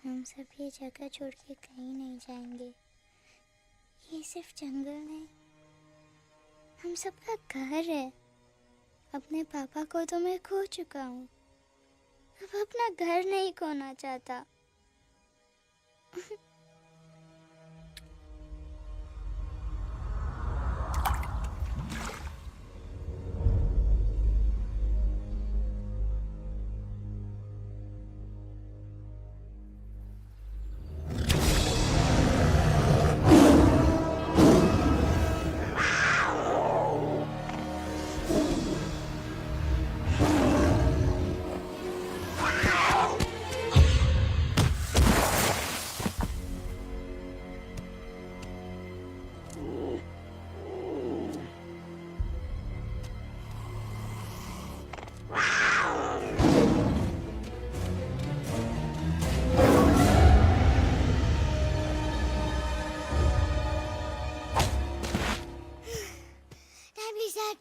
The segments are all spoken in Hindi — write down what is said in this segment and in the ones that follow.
हम सब ये जगह छोड़ के कहीं नहीं जाएंगे। ये सिर्फ जंगल नहीं, हम सबका घर है। अपने पापा को तो मैं खो चुका हूँ, अब अपना घर नहीं खोना चाहता।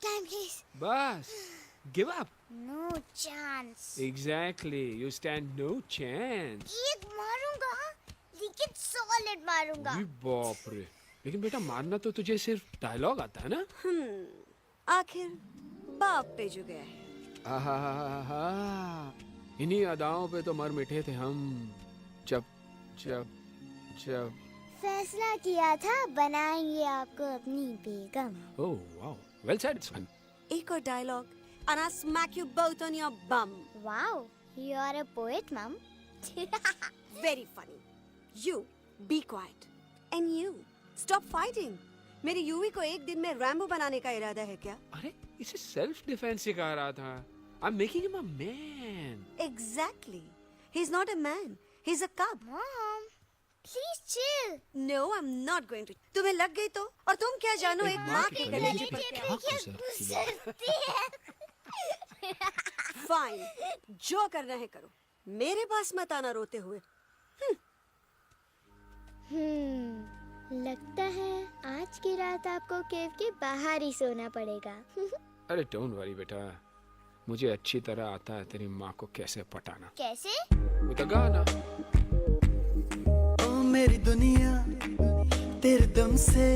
Time, please. बस give up. No chance. Exactly, you stand no chance. एक मारूंगा, लेकिन solid मारूंगा। अरे बाप रे, लेकिन बेटा मारना तो तुझे सिर्फ डायलॉग आता है ना? आखिर बाप पे जो गया है। आहा, इन्हीं अदाओं पे तो मर मिटे थे हम जब जब जब फैसला किया था बनाएंगे आपको अपनी बेगम। ओह वाओ, वेल सेड सन। एक और dialogue and I'll smack you both on your bum. Wow, you are a poet, mom. Very funny. You be quiet and you stop fighting. मेरी यूवी को एक दिन में रैम्बो बनाने का इरादा है क्या? अरे इसे सेल्फ डिफेंस सिखा रहा था। I'm making him a man. Exactly. He's not a man. He's a cub. Mom, please chill. No, I'm not going to. तुम्हें लग गई तो? और तुम क्या जानो एक माँ के कलेजे पर क्या? गुजरती है। Fine. जो करना है करो। मेरे पास मत आना रोते हुए। लगता है आज की रात आपको केव के बाहर ही सोना पड़ेगा। अरे डोंट वरी बेटा, मुझे अच्छी तरह आता है तेरी माँ को कैसे पटाना। कैसे? वो तो गाना। ओ मेरी दुनिया तेरे दम से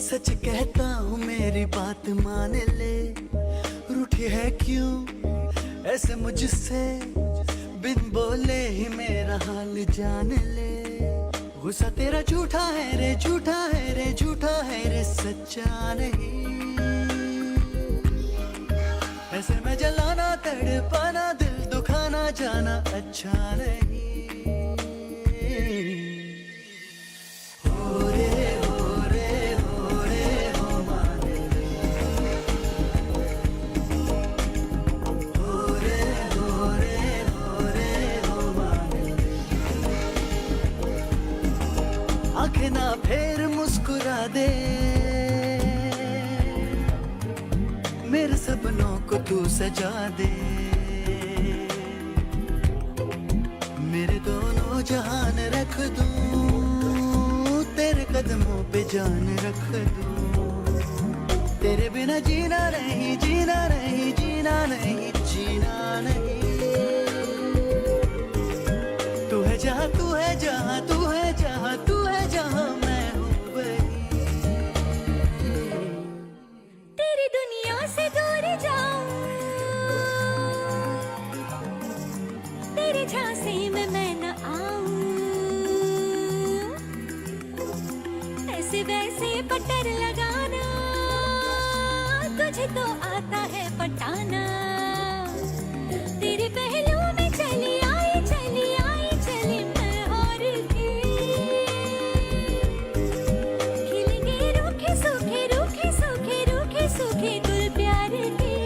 सच कहता हूँ, मेरी बात मान ले। रूठी है क्यों ऐसे मुझसे, बिन बोले ही मेरा हाल जान ले। गुस्सा तेरा झूठा है रे, झूठा है रे, झूठा है रे, सच्चा नहीं। ऐसे में जलाना तड़पाना, दिल दुखाना जाना अच्छा नहीं। हो रे हो रे हो रे हो माने रे। हो रे हो रे हो रे हो माने रे। आँखें ना फेर मुस्कुरा दे, मेरे सपनों को तू सजा दे। मेरे दोनों जहान रख दूं, तेरे कदमों पे जान रख दूं। तेरे बिना जीना नहीं, जीना नहीं, जीना नहीं, जीना नहीं। तू है जहाँ, तू है जहाँ, तू है जहाँ, तू है जहाँ, मैं हूँ वही। तेरी दुनिया से दूर जाऊं, तेरे झांसे में मैं न आऊं। ऐसे वैसे पटर लगाना, तुझे तो आता है पटाना। तेरे पहलू में चली आई, चली आई, चली मैं और भी। खिलेंगे रूखे सूखे, रूखे सूखे, रूखे सूखे गुल प्यार के।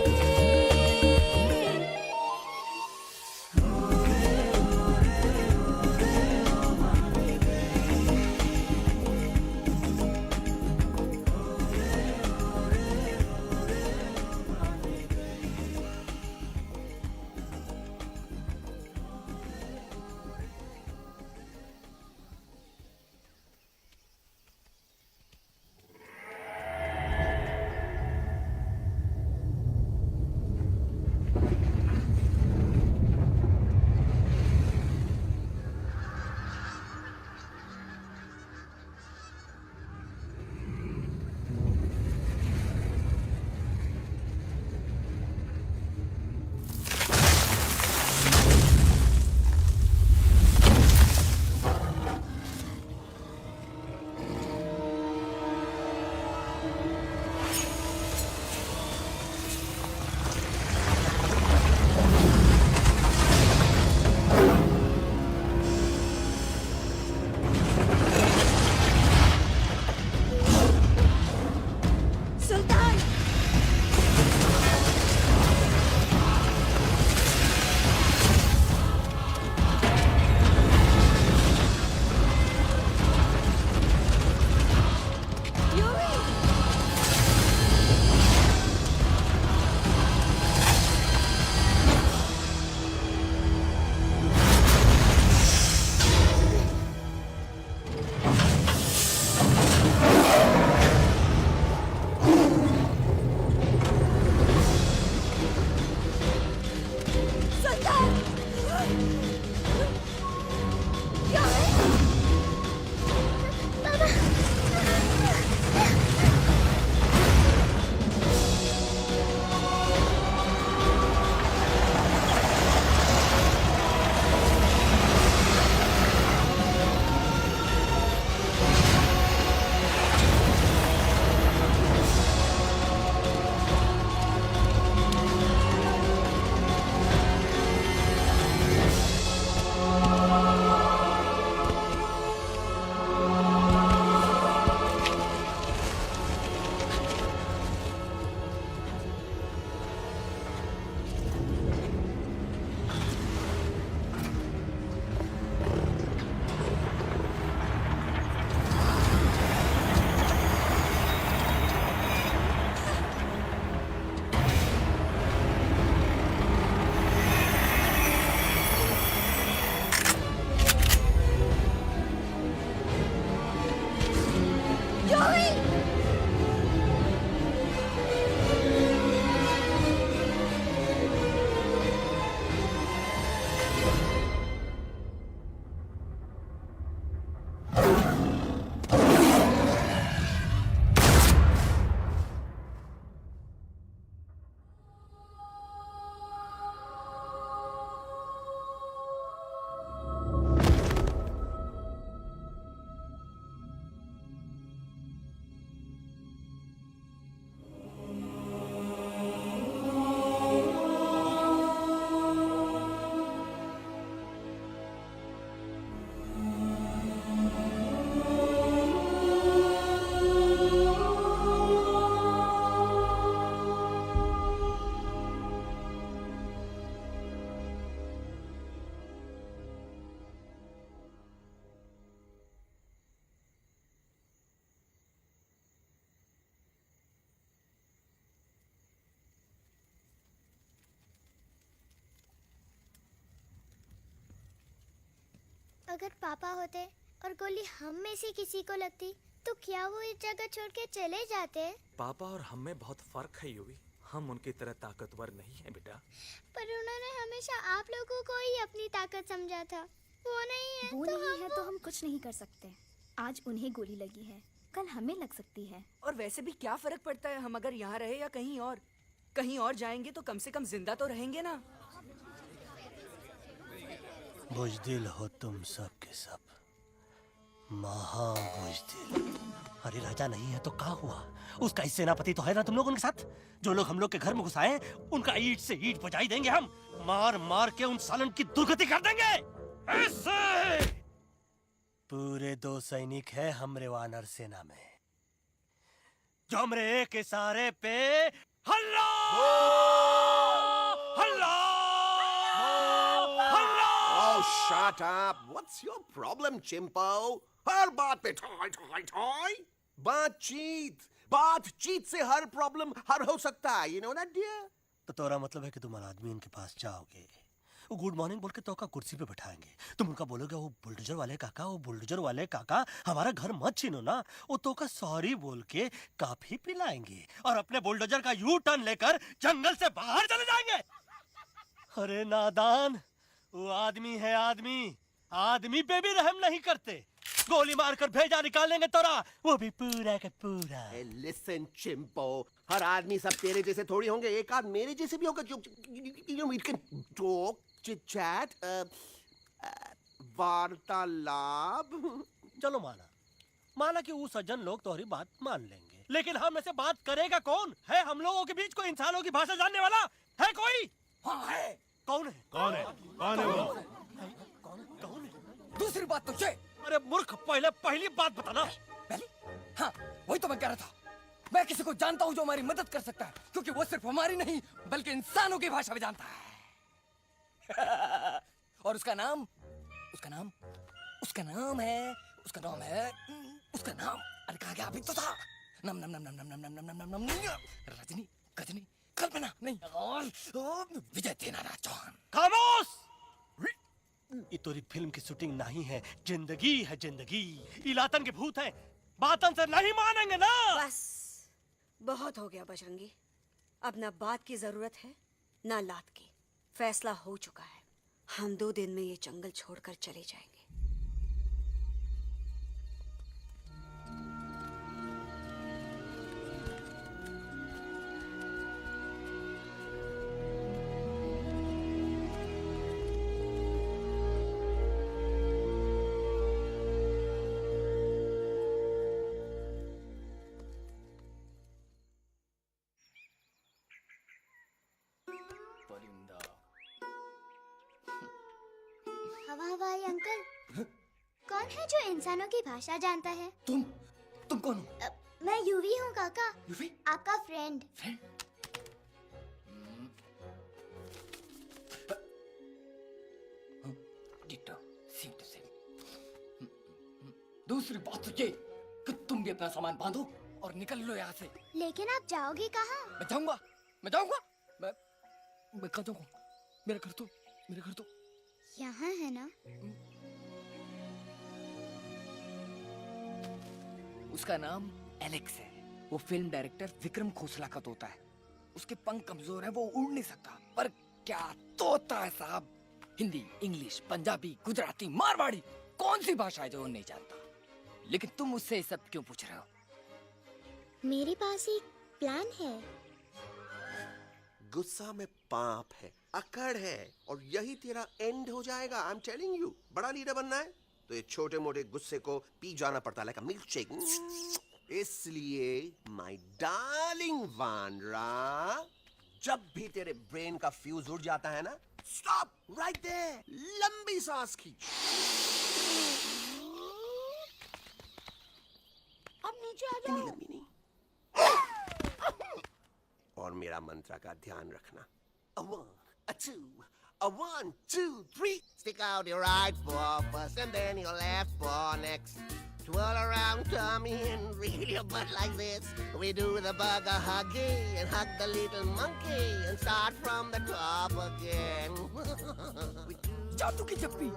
अगर पापा होते और गोली हम में से किसी को लगती तो क्या वो इस जगह छोड़ के चले जाते? पापा और हम में बहुत फर्क है यूवी। हम उनकी तरह ताकतवर नहीं है बेटा। पर उन्होंने हमेशा आप लोगों को ही अपनी ताकत समझा था। वो नहीं है वो तो नहीं है हम तो हम कुछ नहीं कर सकते। आज उन्हें गोली लगी है, कल हमें लग सकती है। और वैसे भी क्या फर्क पड़ता है हम अगर यहाँ रहे या कहीं और? कहीं और जाएंगे तो कम से कम जिंदा तो रहेंगे ना। बुजदिल हो तुम सब के सब, महाबुजदिल। अरे राजा नहीं है तो क्या हुआ? उसका सेनापति तो है ना तुम लोग उनके साथ। जो लोग हम लोग के घर में घुसाए उनका ईंट से ईंट बजाई देंगे हम। मार मार के उन सालन की दुर्गति कर देंगे ऐसे। पूरे 2 सैनिक है हमरे वानर सेना में जो हमरे एक इशारे पे हल्ला हल्ला हल्ला। Oh, shut up! What's your problem, Chimpo? हर बात पे ठोय ठोय ठोय। बातचीत से हर प्रॉब्लम हल हो सकता है। You know that, dear? तो तोरा मतलब है कि तुम आदमी इनके पास जाओगे, वो गुड मॉर्निंग बोल के तो का कुर्सी पे बैठाएंगे, तुम उनका बोलोगे वो बुलडोजर वाले काका हमारा घर मत छीनो ना, वो तो का सॉरी बोल के काफी पिलाएंगे और अपने बुलडोजर का यू टर्न लेकर जंगल से बाहर चले जाएंगे। अरे नादान, वो आदमी है आदमी पे भी रहम नहीं करते। गोली मारकर भेजा निकालेंगे तोरा, वो भी पूरा का पूरा। Listen, Chimpo, हर आदमी सब तेरे जैसे थोड़ी होंगे, एक आध मेरे जैसे भी होगा जो we can talk, chit chat, वार्तालाप। चलो माना कि वो सज्जन लोग तुम्हारी बात मान लेंगे, लेकिन हम ऐसे बात करेगा कौन? है हम लोगों के बीच कोई इंसानों की भाषा जानने वाला है कोई? हाँ है। कौन है वो? कौन है? दूसरी बात तो ये। अरे मूर्ख, पहली बात बताना। पहले? हाँ, वही तो मैं कह रहा था। मैं किसी को जानता हूँ जो हमारी मदद कर सकता है, क्योंकि वो सिर्फ हमारी नहीं बल्कि इंसानों की भाषा भी जानता है। और उसका नाम है अरे कहा गया अभी तो था। नम नम नम नम नम नम नम नम नम नम नम रजनी गजनी कल्पना नहीं और विजय देनाराज चौहान। खामोश! ये तोरी फिल्म की शूटिंग नहीं है, जिंदगी है जिंदगी। इलातन के भूत है, बातन से नहीं मानेंगे ना। बस बहुत हो गया बजरंगी, अब ना बात की जरूरत है ना लात की। फैसला हो चुका है, हम 2 दिन में ये जंगल छोड़कर चले जाएंगे। परिंदा। हवा हवाई अंकल, कौन है जो इंसानों की भाषा जानता है? तुम कौन हो? मैं यूवी हूँ काका, यूवी? आपका friend. Friend? Ditto, same to same. दूसरी बात तो ये कि तुम भी अपना सामान बांधो और निकल लो यहाँ से। लेकिन आप जाओगे कहाँ? मैं जाऊंगा। मैं कहाँ जाऊंगा? मेरा घर तो यहाँ है ना? उसका नाम एलेक्स है। वो फिल्म डायरेक्टर विक्रम खोसला का तोता है। उसके पंख कमजोर है, वो उड़ नहीं सकता। पर क्या तोता है साहब। हिंदी, इंग्लिश, पंजाबी, गुजराती, मारवाड़ी, कौन सी भाषा है जो वो नहीं जानता। लेकिन तुम मुझसे ये सब क्यों पूछ रहे हो? मेरे पास एक प्लान है। गुस्सा में पाप है, अकड़ है, और यही तेरा एंड हो जाएगा। आई एम टेलिंग यू। बड़ा लीडर बनना है तो ये छोटे मोटे गुस्से को पी जाना पड़ता है, लाइक अ मिल्क शेक। इसलिए माय डार्लिंग वांड्रा, जब भी तेरे ब्रेन का फ्यूज उड़ जाता है ना, स्टॉप राइट देयर, लंबी सांस खींच। अब नीचे आ जाओ। लंबी नहीं, और मेरा मंत्र का ध्यान रखना। A 1, a 2, a 1, 2, 3. Stick out your right paw first and then your left paw next. Twirl around tummy and reel your butt like this. We do the bugger huggy and hug the little monkey and start from the top again. जादू की जप्पी।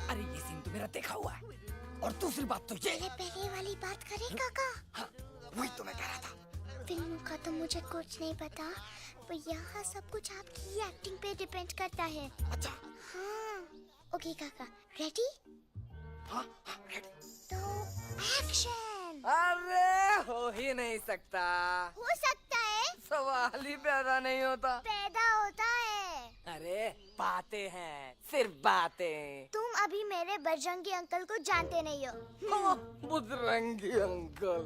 अरे ये सीन तो मेरा देखा हुआ है। और दूसरी बात तो ये। पहले वाली बात करें काका? हाँ, वही तो मैं कह रहा था। फिल्म का तो मुझे कुछ नहीं पता, पर यहाँ सब कुछ आपकी एक्टिंग पे डिपेंड करता है। अच्छा। हाँ। ओके काका, रेडी? हाँ, रेडी। तो एक्शन। अरे हो ही नहीं सकता। हो सकता है। सवाल ही पैदा नहीं होता। पैदा होता है। अरे बातें हैं, सिर्फ बातें। तुम अभी मेरे बजरंगी अंकल को जानते नहीं हो। बजरंगी अंकल।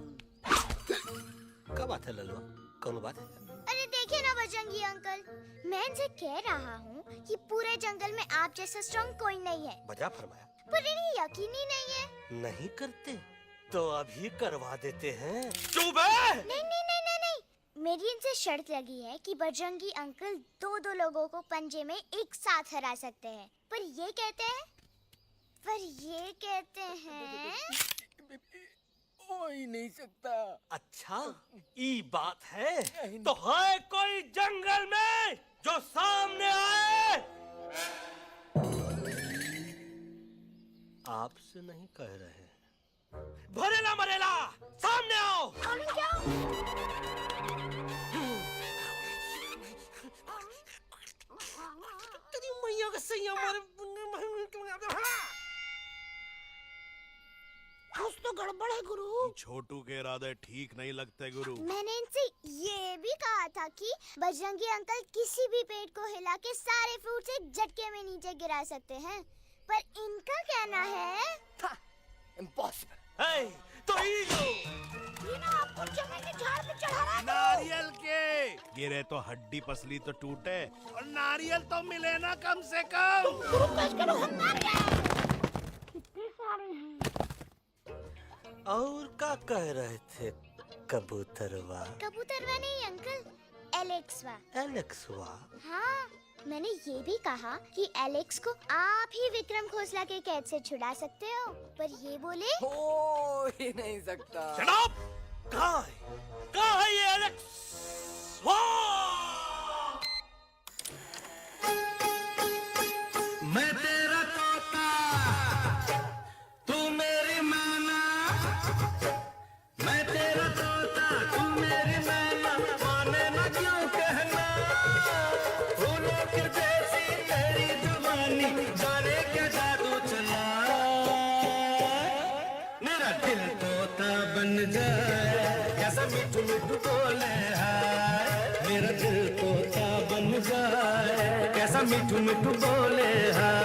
क्या बात है ललुआ? कौन बात है? अरे देखिए ना बजरंगी अंकल, मैं इनसे कह रहा हूँ कि पूरे जंगल में आप जैसा स्ट्रॉन्ग कोई नहीं है। बजा फरमाया। पर इन्हें यकीन ही नहीं है। नहीं करते तो अभी करवा देते हैं। चुप है। नहीं नहीं नहीं नहीं नहीं, मेरी इनसे शर्त लगी है कि बजरंगी अंकल दो लोगों को पंजे में एक साथ हरा सकते हैं। पर ये कहते हैं हो ही नहीं सकता। अच्छा, ये बात है। तो है कोई जंगल में जो सामने आए? आपसे नहीं कह रहे। भरेला मरेला, सामने आओ। तेरी मैया का सही हमारे कुछ तो गड़बड़ है गुरु। छोटू के इरादे ठीक नहीं लगते गुरु। मैंने इनसे ये भी कहा था कि बजरंगी अंकल किसी भी पेड़ को हिला के सारे फ्रूट एक झटके में नीचे गिरा सकते हैं, पर इनका कहना है इम्पॉसिबल। तो ये ना आपको चने के झाड़ पे चढ़ा रहा है। नारियल के गिरे तो हड्डी पसली तो टूटे, और नारियल तो मिले ना कम से कम। गुरु पेश करो हम नारियल। कितने सारे हैं? और क्या कह रहे थे कबूतरवा? कबूतरवा नहीं अंकल, एलेक्सवा। एलेक्सवा? हाँ, मैंने ये भी कहा कि एलेक्स को आप ही विक्रम खोसला के कैद से छुड़ा सकते हो, पर ये बोले हो ही नहीं सकता। Shut up! कहाँ है ये एलेक्स? मैं तेरा तोता, तू मेरी मैना। मैं तेरा तोता, तू मेरी मैना। माने ना क्यों कहना, फूलों की जैसी तेरी जुबानी। दीवानी जाने क्या जादू चला मेरा दिल तोता बन जाए कैसा मिठू मिठू बोले हाय मेरा दिल तोता बन जाए कैसा मिठू मिठू बोले हाय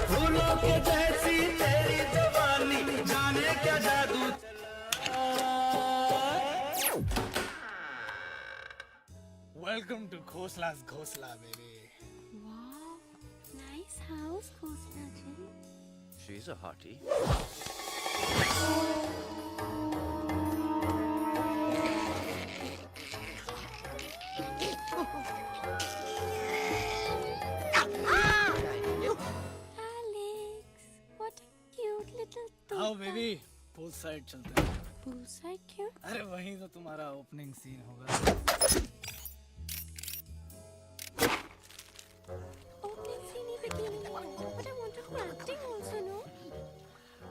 फूलों के जैसी तेरी जवानी जाने क्या जादू वेलकम टू खोसला's घोसला baby Wow, nice house, Khosla ji. She's a hottie. Alex, what a cute little आओ toka. बेबी पूल साइड चलते हैं Poolside क्यों? अरे वहीं तो तुम्हारा ओपनिंग सीन होगा Opening scene ही bikini में है. But I want to do acting also, no?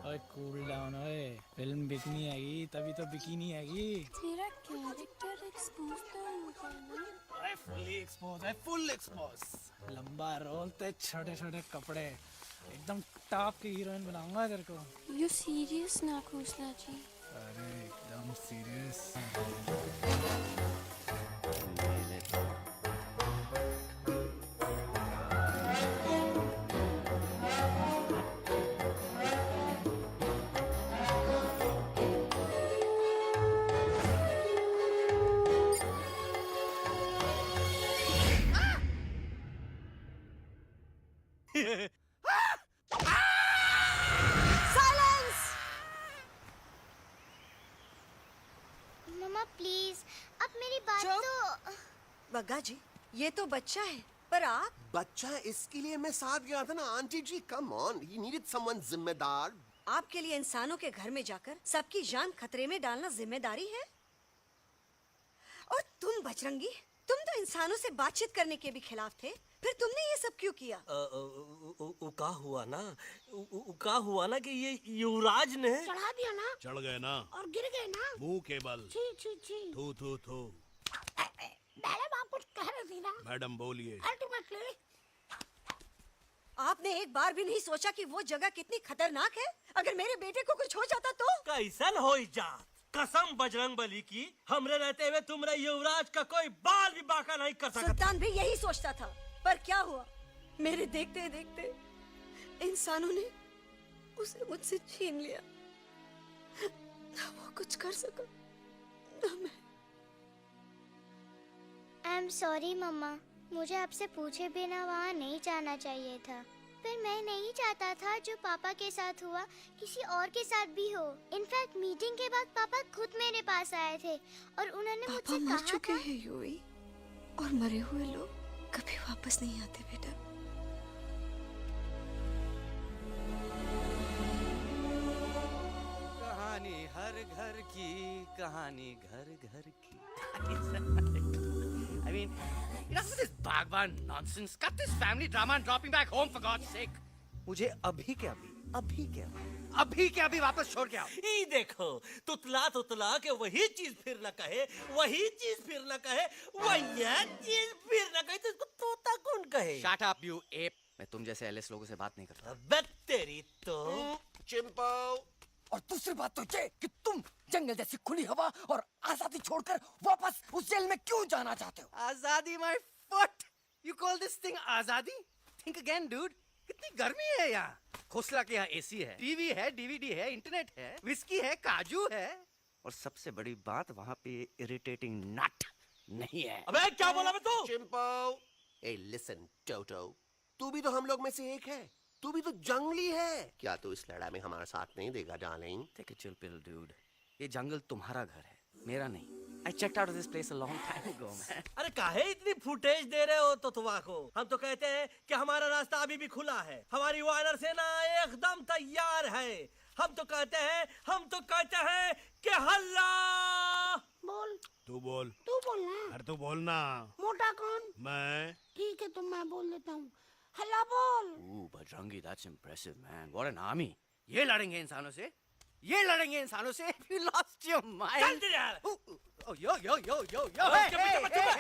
ओए कूल डाउन ओए फिल्म बिकनी आएगी तभी तो बिकिनी आएगी तेरा कैरेक्टर एक्सपोज तो होगा ना. ओए फुल्ली एक्सपोज है फुल एक्सपोज लंबा रोल ते छोटे छोटे कपड़े एकदम टॉप की हीरोइन बनाऊंगा तेरे को You serious ना खोसला जी? अरे एकदम सीरियस साइलेंस। मम्मा प्लीज अब मेरी बात चुप। तो. बग्गा जी ये तो बच्चा है पर आप बच्चा इसके लिए मैं साथ गया था ना आंटी जी कम ऑन ही नीडेड समवन जिम्मेदार आपके लिए इंसानों के घर में जाकर सबकी जान खतरे में डालना जिम्मेदारी है। और तुम बजरंगी तुम तो इंसानों से बातचीत करने के भी खिलाफ थे फिर तुमने ये सब क्यों किया? का हुआ ना का हुआ ना कि ये युवराज ने चढ़ा दिया ना चढ़ गए ना और गिर गए ना. मुंह के बल छी छी छी. थू थू थू मैडम आप कुछ कह रही थी ना. मैडम बोलिए अल्टीमेटली आपने एक बार भी नहीं सोचा कि वो जगह कितनी खतरनाक है? अगर मेरे बेटे को कुछ हो जाता तो? कैसन हो जात कसम बजरंग बली की हमरे रहते हुए तुमरे युवराज का कोई बाल भी बाका नहीं कर सकता। सुल्तान भी यही सोचता था पर क्या हुआ मेरे देखते देखते इंसानों ने उसे मुझसे छीन लिया। ना वो कुछ कर सका ना मैं। आई एम सॉरी मम्मा, मुझे आपसे पूछे बिना वहाँ नहीं जाना चाहिए था। पर मैं नहीं चाहता था जो पापा के साथ हुआ किसी और के साथ भी हो। इनफैक्ट मीटिंग के बाद पापा खुद मेरे पास आए थे और उन्होंने मुझसे मर कहा चुके था हैं यूवी और मरे हुए लोग कभी वापस नहीं आते बेटा। कहानी हर घर की कहानी घर घर की I mean, enough with this Bhagwan nonsense. Cut this family drama and drop me back home for God's sake. मुझे अभी के अभी वापस छोड़ के आओ। ई देखो तुतला के वही चीज फिर न कहे वही चीज फिर न कहे वही चीज फिर न कहे तो इसको तोता कौन कहे? Shut up, you ape. मैं तुम जैसे एलिस लोगों से बात नहीं करता। अबे तेरी तो चिंपो और दूसरी बात तो ये कि तुम जंगल जैसी खुली हवा और आजादी छोड़कर वापस उस जेल में क्यों जाना चाहते हो? आजादी my foot. You call this thing आजादी? Think again, dude. कितनी गर्मी है यहाँ। खोसला के यहाँ एसी है, टीवी है, डीवीडी है, इंटरनेट है, विस्की है, काजू है, और सबसे बड़ी बात वहाँ पे इरिटेटिंग नट नहीं है। अबे क्या बोला मैं तू? चिंपो। ए लिसन टोटो, तू भी तो हम लोग में से एक है। तू भी तो जंगली है। क्या तू इस लड़ाई में हमारा साथ नहीं देगा darling? Take a chill pill, dude. ये जंगल तुम्हारा घर है, मेरा नहीं। I checked out of this place a long time ago, man. अरे काहे इतनी फुटेज दे रहे हो तो तुवा को? हम तो कहते हैं कि हमारा रास्ता अभी भी खुला है। हमारी वानर सेना एकदम तैयार है। हम तो कहते हैं कि हल्ला। बोल। तू बोल बोलना। अरे तू बोलना। मोटा कौन? मैं। ठीक है तो मैं बोल लेता हूँ। हल्ला बोल। Ooh, Bajrangi, that's impressive, man. What an army. ये लड़ेंगे इंसानों से? ये लड़ेंगे इंसानों से? You lost your mind. चल दे यार। Oh, yo.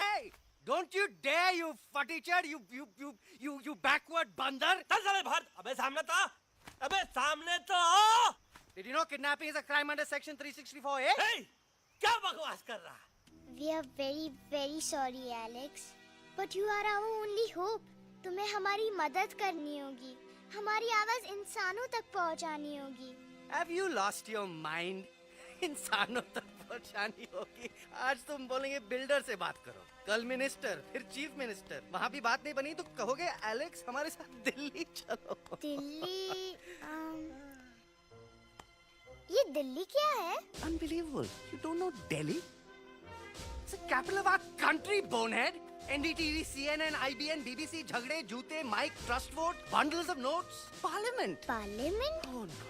Hey. Don't you dare, you futichard, you backward बंदर. चल साले बाहर। अबे सामने तो आओ। Did you know kidnapping is a crime under section 364A? Hey, क्या बकवास कर रहा है? We are very, very sorry, Alex. But you are our only hope. तुम्हें हमारी मदद करनी होगी। हमारी आवाज इंसानों तक पहुंचानी होगी। Have you lost your mind? इंसानों तक पहुंचानी होगी। आज तुम बोलेंगे बिल्डर से बात करो, कल मिनिस्टर, फिर चीफ मिनिस्टर। वहाँ भी बात नहीं बनी तो कहोगे एलेक्स हमारे साथ दिल्ली चलो। दिल्ली ये दिल्ली क्या है? Unbelievable. You don't know Delhi? It's the capital of our country, bonehead. NDTV, CNN, IBN, BBC, झगड़े, जूते, mike, trust vote, bundles of notes, parliament. Parliament? Oh no.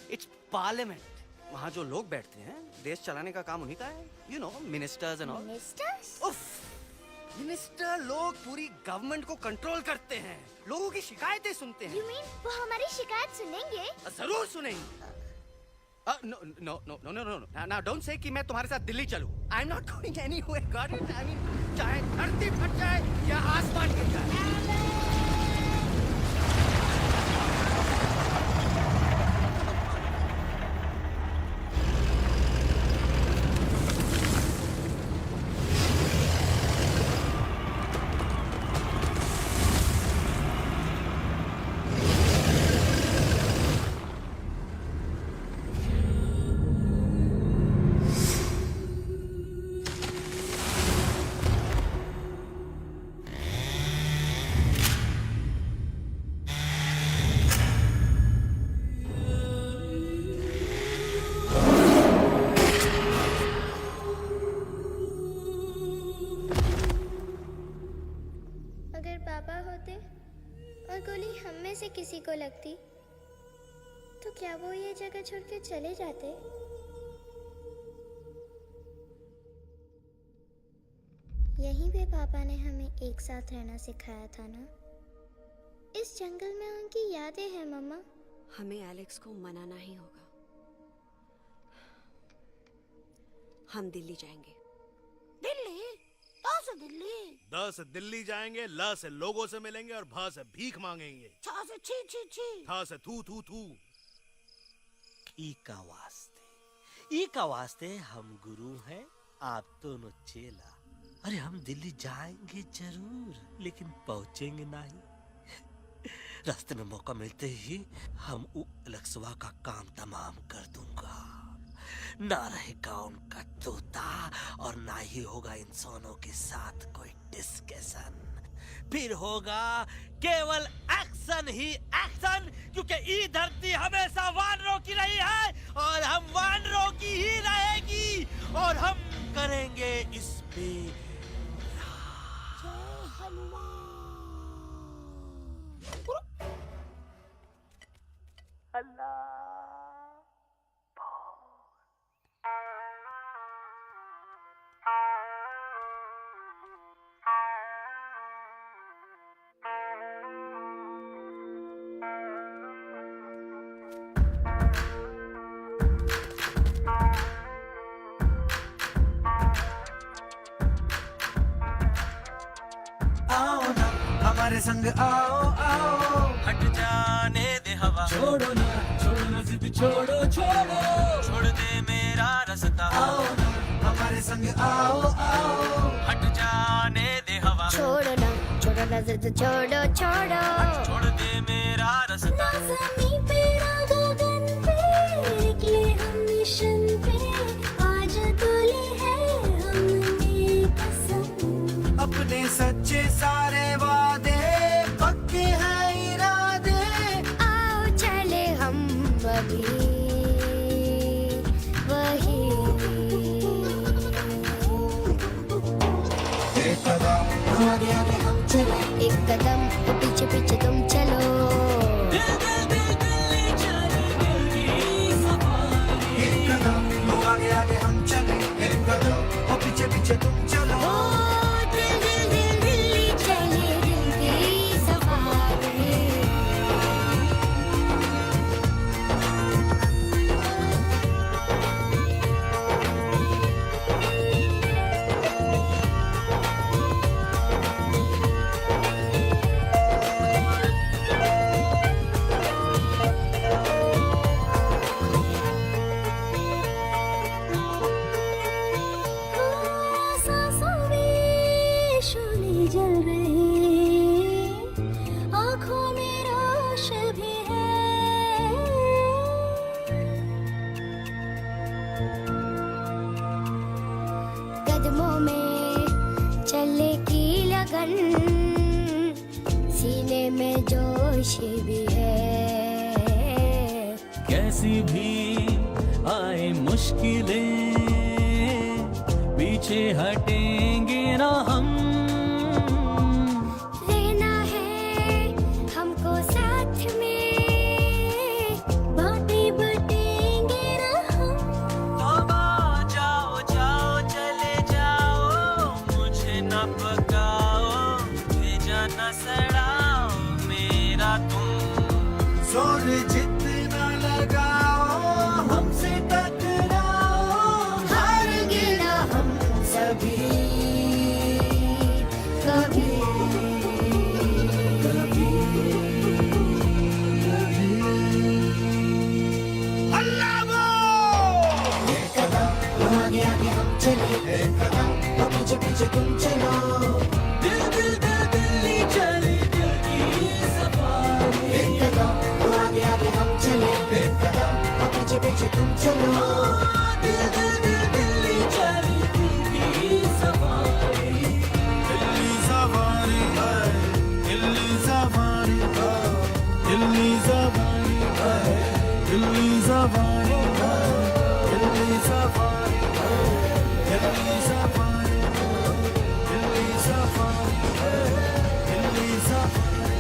It's parliament. वहाँ जो लोग बैठते हैं, देश चलाने का काम उन्हीं का है। You know, ministers and all. Ministers? उफ! मिनिस्टर लोग पूरी गवर्नमेंट को कंट्रोल करते हैं, लोगों की शिकायतें सुनते हैं। You mean वो हमारी शिकायत सुनेंगे? जरूर सुनेंगे। No. Now don't say कि मैं तुम्हारे साथ दिल्ली चलूं. I'm not going anywhere. Got it? I mean, चाहे धरती फट जाए या आसमान गिर जाए। अगर पापा होते और गोली हम में से किसी को लगती तो क्या वो ये जगह छोड़ के चले जाते? यहीं पे पापा ने हमें एक साथ रहना सिखाया था ना। इस जंगल में उनकी यादें हैं मम्मा। हमें एलेक्स को मनाना ही होगा। हम दिल्ली जाएंगे। दिल्ली? कहाँ से दिल्ली? द से दिल्ली जाएंगे, ल से लोगों से मिलेंगे और भ से भीख मांगेंगे, छ से छी। थ से थू। ई का वास्ते हम गुरु हैं, आप दोनों चेला। अरे हम दिल्ली जाएंगे जरूर, लेकिन पहुंचेंगे नहीं। रास्ते में मौका मिलते ही हम अलक्सवा का काम तमाम कर दूंगा। ना रहेगा उनका तोता और ना ही होगा इंसानों के साथ कोई डिस्कशन। फिर होगा केवल एक्शन ही एक्शन, क्योंकि ये धरती हमेशा वानरों की रही है और हम वानरों की ही रहेगी और हम करेंगे इस पे हमारे संग आओ आओ, हट जाने दे हवा, छोड़ो ना जिद छोड़ो, छोड़ दे मेरा रास्ता। आओ ना हमारे संग आओ आओ, हट जाने दे हवा, छोड़ो ना नजर तो छोड़ो छोड़ो छोड़ दे मेरा रास्ता ज़मीं पे ना गगन पे निकले हम मिशन पे आज तोली है हमने कसम अपने सच्चे सारे वादे पक्के हैं इरादे आओ चले हम अभी वही एक कदम आगे आगे हम चले एक कदम तो पीछे पीछे तुम चलो एक कदम आगे आगे हम चले एक कदम और पीछे पीछे तुम चलो ओ दिल दिल दिल दिल्ली चले दिल की सफारी सांसों में शोले जल रहे आँखों में रोश भी है कदमों में चले की लगन सीने में जोश भी है कैसी भी आए मुश्किलें पीछे हटेंगे ना हम रहना है हमको साथ में बातें बटेंगे ना हम जाओ जाओ चले जाओ मुझे न पकाओ भेजा न सड़ाओ मेरा तुम जोर जितना लगाओ हमसे टकराओ हारेंगे ना हम सभी कभी एक कदम आगे आगे हम चले एक कदम और पीछे पीछे तुम चलो दिल दिल दिल दिल्ली चली दिल की सफारी एक कदम आगे आगे हम चले एक कदम और पीछे पीछे तुम चलो दिल दिल दिल दिल्ली चली दिल की सफारी दिल्ली सवारी है दिल्ली सवारी है दिल्ली सवारी है दिल्ली सवारी है दिल्ली सवारी है दिल्ली सवारी है दिल्ली सवारी है दिल्ली सवारी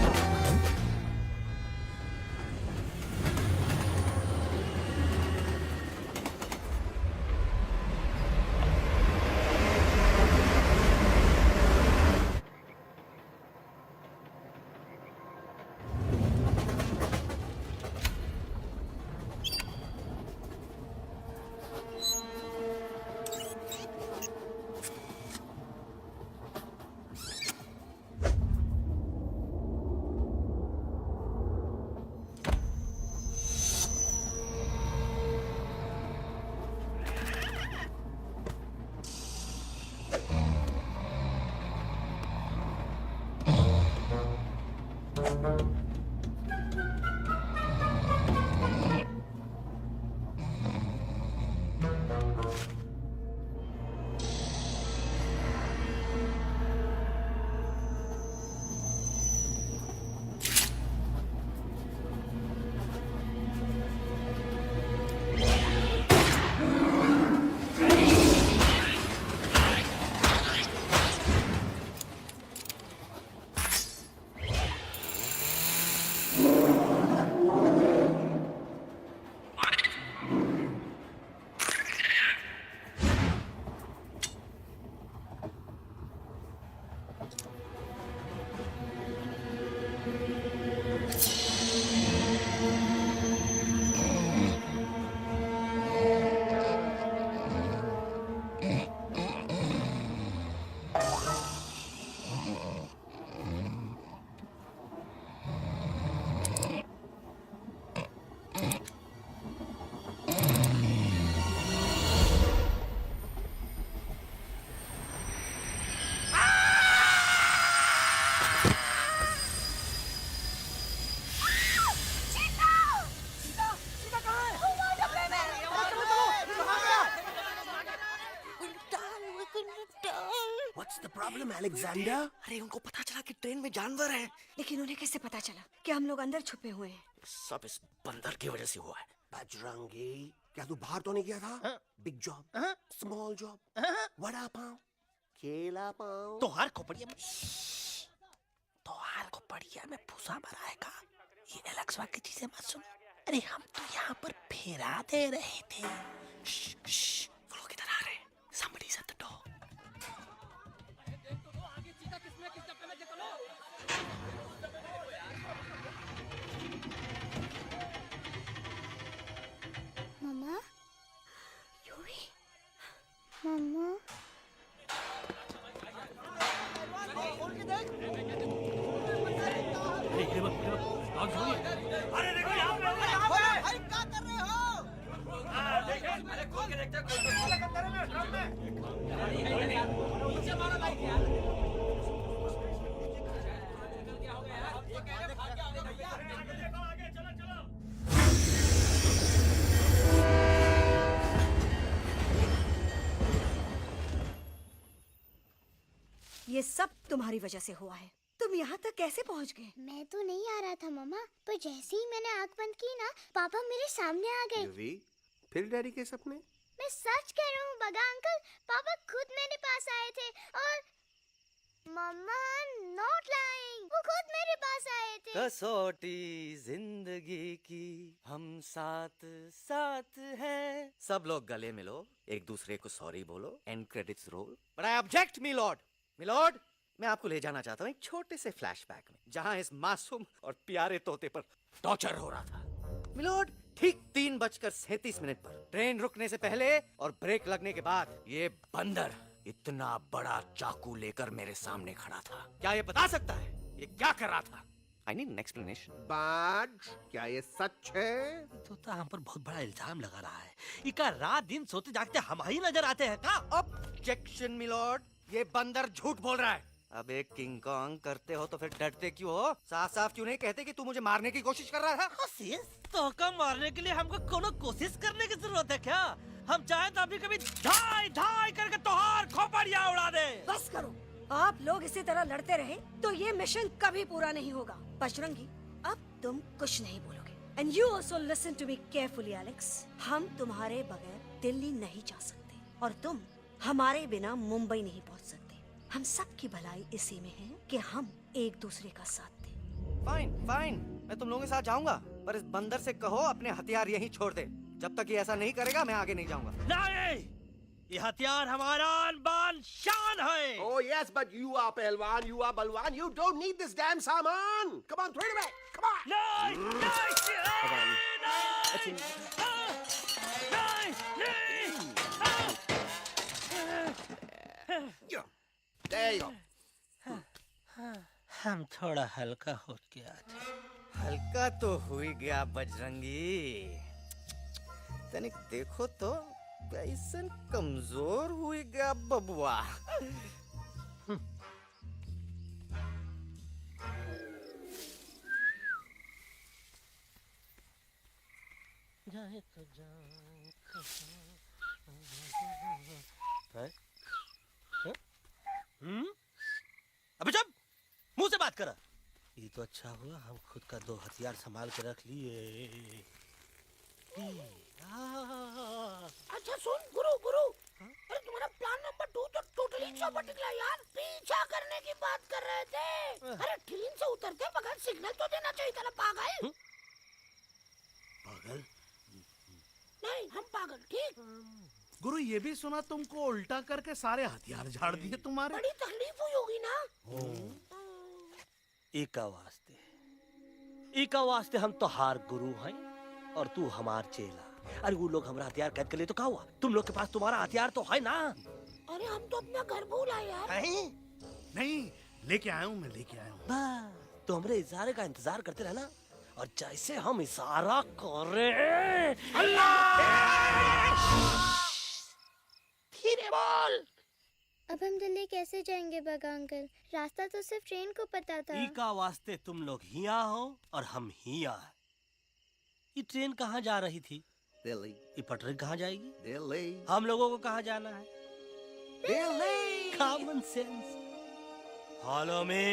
अलेक्जेंडर। अरे उनको पता चला कि ट्रेन में जानवर है। लेकिन उन्हें कैसे पता चला कि हम लोग अंदर छुपे हुए हैं? सब इस बंदर की वजह से हुआ है। बजरंगी, क्या तू बाहर तो नहीं गया था? Big job, small job, vada pav, केला पाव। तोहार खोपड़िया में भूसा भराएगा। ये एलेक्सा की चीजें मत सुन। अरे हम तो यहाँ पर फेरा दे रहे थे। वो लोग इधर आ रहे हैं। Somebody's at the door. मम्मा, मम्मा, अरे देखो यहाँ पे भाई क्या कर रहे हो? अरे खोल के देखते ये सब तुम्हारी वजह से हुआ है। तुम यहाँ तक कैसे पहुँच गए? मैं तो नहीं आ रहा था मम्मा, पर जैसे ही मैंने आँख बंद की ना, पापा मेरे सामने आ गए। युवी, फिर डैडी के सपने? मैं सच कह रहा हूँ बगा अंकल, पापा खुद मेरे पास आए थे और मम्मा नॉट लाइंग, वो खुद मेरे पास आए थे। कसौटी जिंदगी की हम साथ साथ हैं। सब लोग गले मिलो, एक दूसरे को सॉरी बोलो, and credits roll. But I object milord, मैं आपको ले जाना चाहता हूँ एक छोटे से फ्लैशबैक में, जहाँ इस मासूम और प्यारे तोते पर टॉर्चर हो रहा था। मिलॉर्ड, ठीक 3:37 पर ट्रेन रुकने से पहले और ब्रेक लगने के बाद ये बंदर इतना बड़ा चाकू लेकर मेरे सामने खड़ा था। क्या ये बता सकता है ये क्या कर रहा था? I need an explanation. बाज, क्या ये सच है? तो हम पर बहुत बड़ा इल्जाम लगा रहा है। इका रात दिन सोते जागते हम ही नजर आते हैं का? ऑब्जेक्शन मिलॉर्ड, ये बंदर झूठ बोल रहा है। अब एक किंग कॉन्ग करते हो तो फिर डरते क्यों हो? साफ साफ क्यों नहीं कहते कि तू मुझे मारने की कोशिश कर रहा था? तो मारने के लिए हमको कोनो कोशिश करने की जरूरत है क्या? हम चाहे तो अभी कभी धाई धाई करके तोहार खोपड़िया उड़ा दे। बस करो, आप लोग इसी तरह लड़ते रहे तो ये मिशन कभी पूरा नहीं होगा। बजरंगी, अब तुम कुछ नहीं बोलोगे। And you also listen to me carefully Alex. हम तुम्हारे बगैर दिल्ली नहीं जा सकते और तुम हमारे बिना मुंबई नहीं पहुंच सकते। हम सब की भलाई इसी में है कि हम एक दूसरे का साथ दें। फाइन, मैं तुम लोगों के साथ जाऊंगा, पर इस बंदर से कहो अपने हथियार यहीं छोड़ दे। जब तक ये ऐसा नहीं करेगा मैं आगे नहीं जाऊंगा। नहीं, ये हथियार हमारा आन-बान शान है। Oh yes, but you are पहलवान, you are बलवान, you don't need this damn सामान. Come on, throw it away. Come on. There you go. हम थोड़ा हल्का हो गया था। हल्का तो हुई गया बजरंगी, तनिक देखो तो कैसन कमजोर हुई गया बबुआ। अबे जब मुंह से बात करा। ये तो अच्छा हुआ हम खुद का 2 हथियार संभाल के रख लिए। अच्छा सुन गुरु, अरे तुम्हारा प्लान नंबर 2 तो टोटली चौपट निकला यार। पीछा करने की बात कर रहे थे। अरे ट्रेन से उतरते बगैर सिग्नल तो देना चाहिए था ना पागल। पागल? नहीं, हम पागल, ठीक। गुरु, ये भी सुना तुमको उल्टा करके सारे हथियार झाड़ दिए तुम्हारे। बड़ी तकलीफ हुई होगी ना। इका वास्ते हम तो हार गुरु हैं और तू हमार चेला। अरे वो लोग हमारा हथियार कैद कर ले तो क्या हुआ? तुम लोग के पास तुम्हारा हथियार तो है ना। अरे हम तो अपना घर भूल आए यार। नहीं, लेके आया हूँ, मैं लेके आया हूँ। तो हमारे इशारे का इंतजार करते रहना और जैसे हम इशारा करें धीरे बोल। अब हम दिल्ली कैसे जाएंगे बगा अंकल? रास्ता तो सिर्फ ट्रेन को पता था। इका वास्ते तुम लोग हिया हो और हम हिया। ये ट्रेन कहाँ जा रही थी? दिल्ली। ये पटरी कहाँ जाएगी? दिल्ली। हम लोगों को कहाँ जाना है? Delhi. Common sense. Follow me.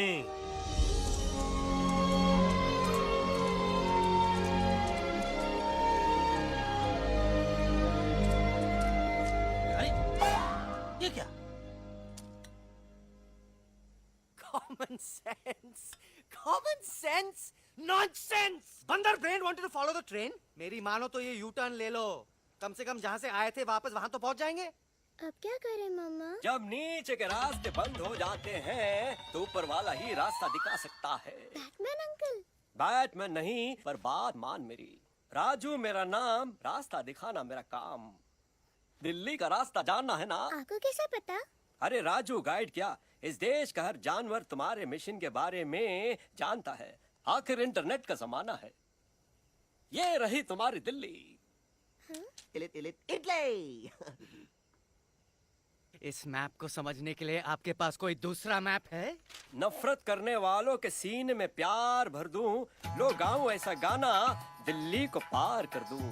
ये क्या? Common sense. Common sense. Nonsense. बंदर brain wanted to follow the train. मेरी मानो तो ये यू टर्न ले लो। कम से कम जहाँ से आए थे वापस वहाँ तो पहुँच जाएंगे। अब क्या करें मामा? जब नीचे के रास्ते बंद हो जाते हैं तो ऊपर वाला ही रास्ता दिखा सकता है। Batman uncle. बैटमैन नहीं, पर बात मान मेरी। राजू मेरा नाम, रास्ता दिखाना मेरा काम। दिल्ली का रास्ता जानना है ना? आपको कैसे पता? अरे राजू गाइड क्या, इस देश का हर जानवर तुम्हारे मिशन के बारे में जानता है। आखिर इंटरनेट का जमाना है। ये रही तुम्हारी दिल्ली। इटली। इस मैप को समझने के लिए आपके पास कोई दूसरा मैप है? नफरत करने वालों के सीने में प्यार भर दूं, लो गाऊं ऐसा गाना, दिल्ली को पार कर दूं।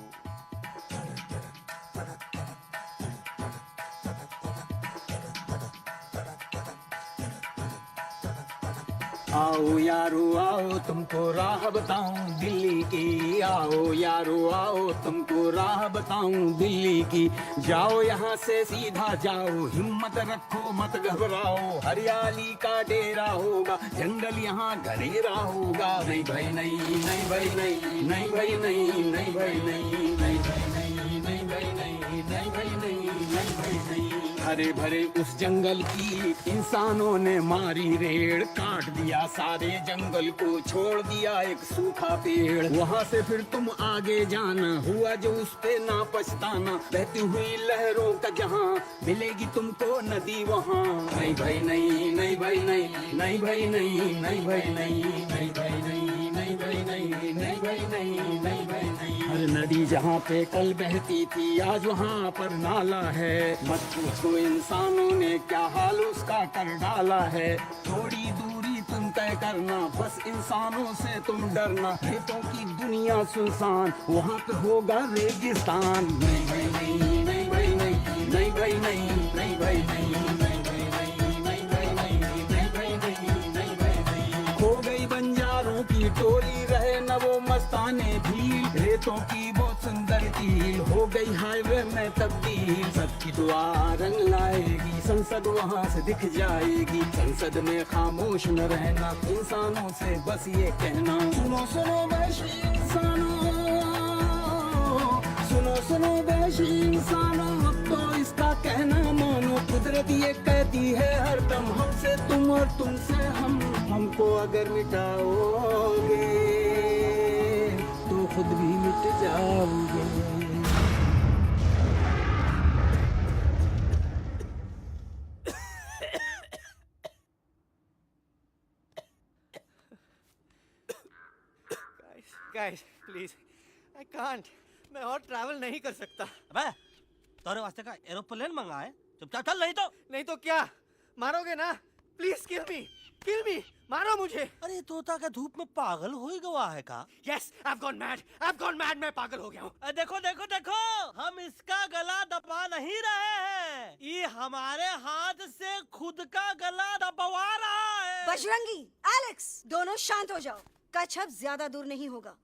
आओ यारो आओ तुमको राह बताऊं दिल्ली की, आओ यारो आओ तुमको राह बताऊं दिल्ली की। जाओ यहाँ से सीधा जाओ, हिम्मत रखो मत घबराओ, हरियाली का डेरा होगा, जंगल यहाँ घनेरा होगा। नहीं भाई नहीं, नहीं भाई नहीं, नहीं भाई नहीं, नहीं भाई नहीं, नहीं भाई नहीं, नहीं भाई नहीं, नहीं भाई नहीं, नहीं भाई नहीं। हरे भरे उस जंगल की इंसानों ने मारी रेड़, काट दिया सारे जंगल को, छोड़ दिया एक सूखा पेड़। वहाँ से फिर तुम आगे जाना, हुआ जो उस पे ना पछताना, बहती हुई लहरों का जहाँ मिलेगी तुमको नदी वहाँ। नहीं भाई नहीं, नहीं भाई नहीं, नहीं भाई नहीं, नहीं भाई नहीं, नहीं भाई नहीं, नहीं भाई नहीं, नहीं भाई नहीं, नहीं भाई नहीं। हर नदी जहाँ पे कल बहती थी आज वहाँ पर नाला है, मत पूछो इंसानों ने क्या हाल उसका कर डाला है। थोड़ी दूरी तुम तय करना, बस इंसानों से तुम डरना, खेतों की दुनिया सुनसान, वहाँ पे होगा रेगिस्तान। नहीं भाई नहीं, नहीं भाई नहीं, नहीं भाई नहीं, नहीं भाई नहीं, नहीं भाई नहीं, नहीं भाई नहीं, नहीं भाई नहीं, नहीं भाई नहीं। खो गई बंजारों की टोली, रहे न वो मस्ताने भील, रेतों की बहुत सुंदर झील, हो गई हाईवे में तब्दील। सबकी दुआ रंग लाएगी, संसद वहाँ से दिख जाएगी, संसद में खामोश न रहना, इंसानों से बस ये कहना। सुनो सुनो वैशी इंसानों, सुनो सुनो वैशी इंसानों, अब तो इसका कहना मानो, कुदरत ये कहती है हरदम, हमसे तुम और तुमसे हम, हमको अगर मिटाओगे तो खुद भी मिट जाओगे। Guys, please, I can't. मैं और ट्रैवल नहीं कर सकता। अबे, तोरे वास्ते का एरोप्लेन मंगा है, चुपचाप चल, नहीं तो क्या मारोगे ना? प्लीज किल मी, मारो मुझे। अरे तोता का धूप में पागल हो ही गवा है का? Yes, I've gone mad, मैं पागल हो गया हूँ। देखो देखो देखो, हम इसका गला दबा नहीं रहे हैं, ये हमारे हाथ से खुद का गला दबवा रहा है। बजरंगी, एलेक्स, दोनों शांत हो जाओ, कच्छप ज्यादा दूर नहीं होगा।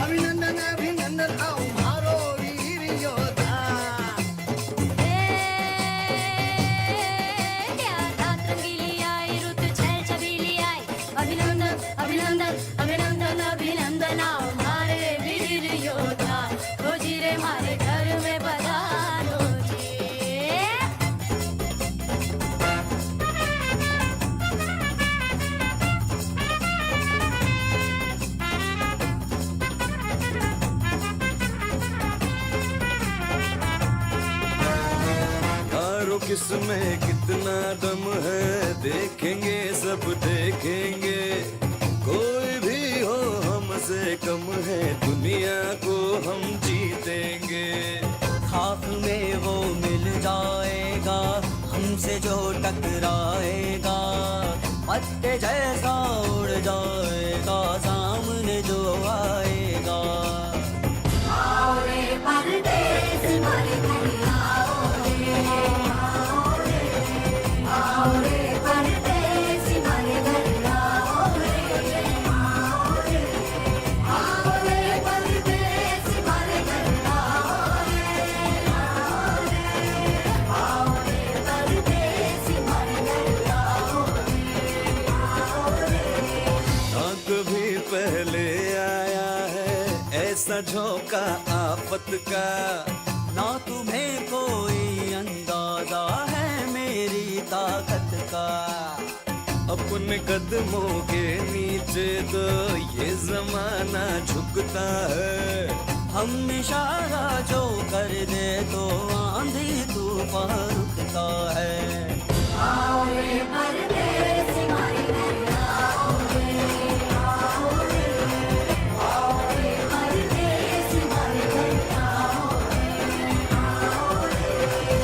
अभिनंदन अभिनंदन आओ मारो वीर योद्धा। रंगीली आई रुत छल छबीली आई, अभिनंदन अभिनंदन अभिनंदन अभिनंदन आओ मारे वीर योद्धा, खोजी रे मारे घर में पधारो जी। किसमें कितना दम है देखेंगे सब देखेंगे, कोई भी हो हमसे कम है दुनिया को हम जीतेंगे। खाक में वो मिल जाएगा हमसे से जो टकराएगा पत्ते जैसा उड़ जाएगा सामने जो आएगा। आओ रे परदेस मारे घर आओ रे, आओ रे, आओ रे परदेस मारे घर आओ रे, आओ रे, आओ रे परदेस मारे घर आओ रे, आओ रे, आओ रे परदेस मारे घर आओ रे, आओ रे। ना कभी पहले आया है ऐसा झोंका आफत का, ना तुम्हें कोई अंदाजा है मेरी ताकत का। अपने कदमों के नीचे तो ये जमाना झुकता है, हम इशारा जो कर दे तो आंधी तूफान रुकता है। आओ रे परदेस मारे घर आओ रे, आओ रे, आओ रे परदेस मारे घर आओ रे, आओ रे।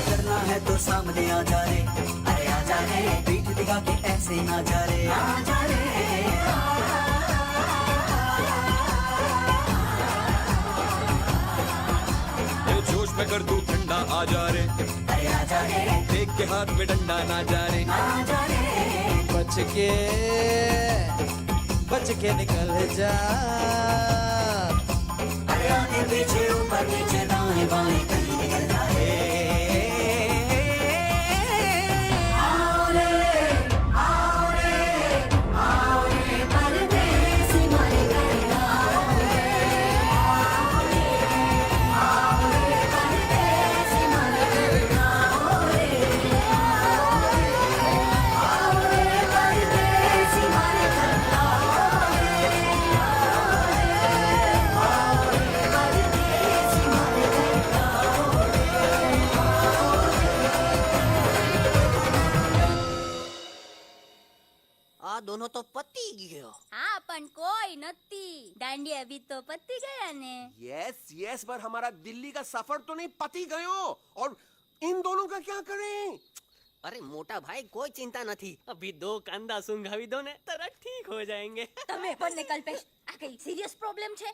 करना है तो सामने आ जा रे, अरे आ जा रे, पीठ दिखा के ऐसे ना जा रे, आ जा रे। जोश में कर तू ठंडा आ जा रे, अरे आ जा रे, देख के हाथ में डंडा ना जा रे, आ जा रे। बच के निकल जा, अरे आगे पीछे ऊपर नीचे दाएं बाएं कहीं निकल जा रे। आओ रे, आओ रे, आओ रे परदेस मारे घर आओ रे, आओ रे, आओ रे परदेस मारे घर आओ रे, आओ रे, आओ रे परदेस मारे घर आओ रे, आओ रे, आओ रे परदेस मारे घर आओ रे, आओ रे। आ दोनों तो पति गयो। हाँ पण कोई नती दांडिया भी तो पत्ती गया ने। यस यस, पर हमारा दिल्ली का सफर तो नहीं पति गयो, और इन दोनों का क्या करें? अरे मोटा भाई कोई चिंता नहीं, अभी 2 कांदा सुंघावी दो ने तरह ठीक हो जाएंगे। તમે પણ ને કલ્પેશ આ કઈ સિરિયસ પ્રોબ્લેમ છે?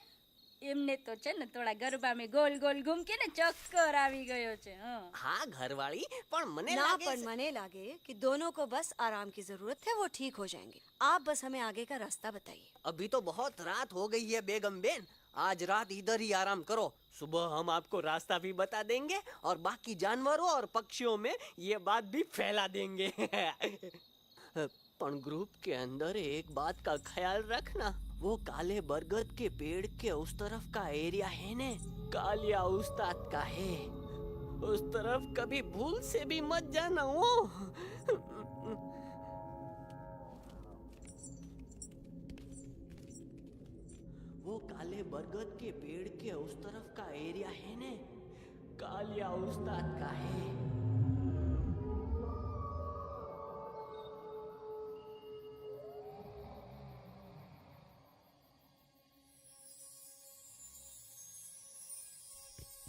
એમને તો છે ને થોડા ગરબા में गोल गोल घूम के ने चक्कर આવી ગયો છે। हाँ घरवाली, पर मने ना लागे पर मने लागे कि दोनों को बस आराम की जरूरत है, वो ठीक हो जाएंगे। आप बस हमें आगे का रास्ता बताइए। अभी तो बहुत रात हो गई है बेगम बेन, आज रात इधर ही आराम करो, सुबह हम आपको रास्ता भी बता देंगे और बाकी जानवरों और पक्षियों में ये बात भी फैला देंगे। पण ग्रुप के अंदर एक बात का ख्याल रखना, वो काले बरगद के पेड़ के उस तरफ का एरिया है ने कालिया उस्ताद का है, उस तरफ कभी भूल से भी मत जाना। वो काले बरगद के पेड़ के उस तरफ का एरिया है ने कालिया उस्ताद का है।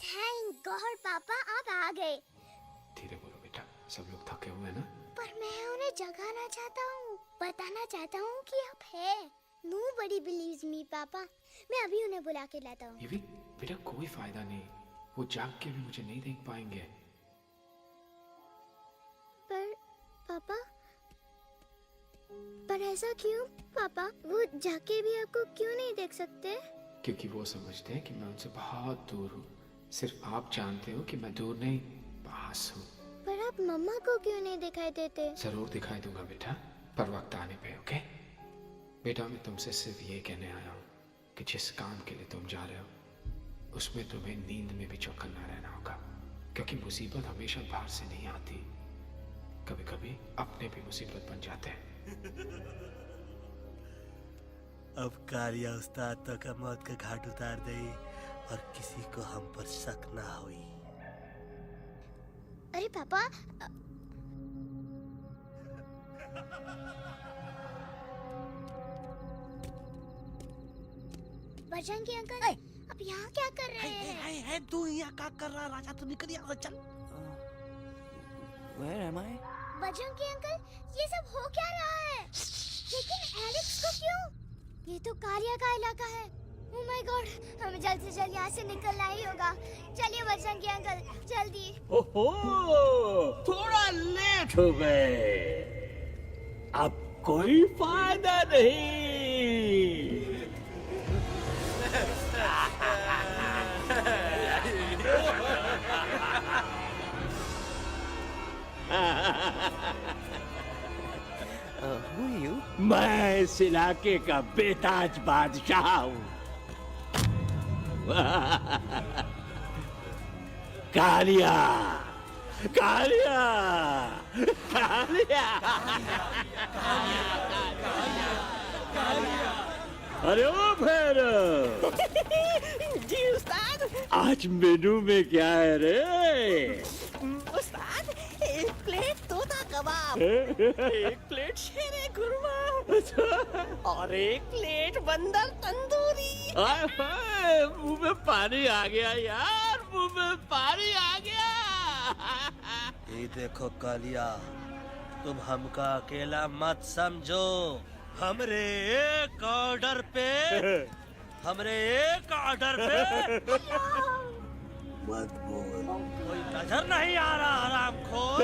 थैंक गॉड पापा आप आ गए। धीरे बोलो बेटा, सब लोग थके हुए हैं ना। पर मैं उन्हें जगाना चाहता हूँ, बताना चाहता हूँ कि आप है। Nobody believes me पापा, मैं अभी उन्हें बुला के लाता हूँ। ये भी बेटा कोई फायदा नहीं, वो जाग के भी मुझे नहीं देख पाएंगे। पर पापा, पर ऐसा क्यों पापा? वो जाके भी आपको क्यों नहीं देख सकते? क्योंकि वो समझते हैं कि मैं उनसे बहुत दूर हूँ। सिर्फ आप जानते हो कि मैं दूर नहीं, पास हूँ। पर आप मम्मा को क्यों नहीं दिखाई देते? जरूर दिखाई दूंगा बेटा, पर वक्त आने पे। ओके बेटा, मैं तुमसे सिर्फ ये कहने आया हूँ कि जिस काम के लिए तुम जा रहे हो उसमें तुम्हें नींद में भी चौकन्ना रहना होगा, क्योंकि मुसीबत हमेशा बाहर से नहीं आती, कभी कभी अपने भी मुसीबत बन जाते हैं। अब कालिया उस्ताद तो का मौत का घाट उतार दे और किसी को हम पर शक ना हुई। अरे पापा, बजरंगी अंकल, अब यहाँ क्या कर रहे हैं? है तू यहाँ क्या कर रहा? राजा तो निकल यहाँ से, चल। Where am I? Bajrangi uncle, ये सब हो क्या रहा है? लेकिन एलेक्स को क्यों? ये तो कालिया का इलाका है। ओह माय गॉड, हमें जल्द से जल्द यहाँ से निकलना ही होगा। चलिए बजरंगी अंकल, जल्दी। ओहो, थोड़ा लेट हो गए। अब कोई फायदा नहीं। मैं इस इलाके का बेताज बादशाह हूँ। कालिया, कालिया, कालिया, अरे ओ फिर जी उस्ताद। आज मेनू में क्या है रे? उस्ताद, एक प्लेट तोता कबाब, एक प्लेट शेरे खुरमा और एक प्लेट बंदर तंदूरी। मुंह में पानी आ गया यार, मुंह में पानी आ गया। ये देखो कालिया, तुम हमका अकेला मत समझो। हमरे एक ऑर्डर पे मत बोल। कोई नजर नहीं आ रहा हरामखोर।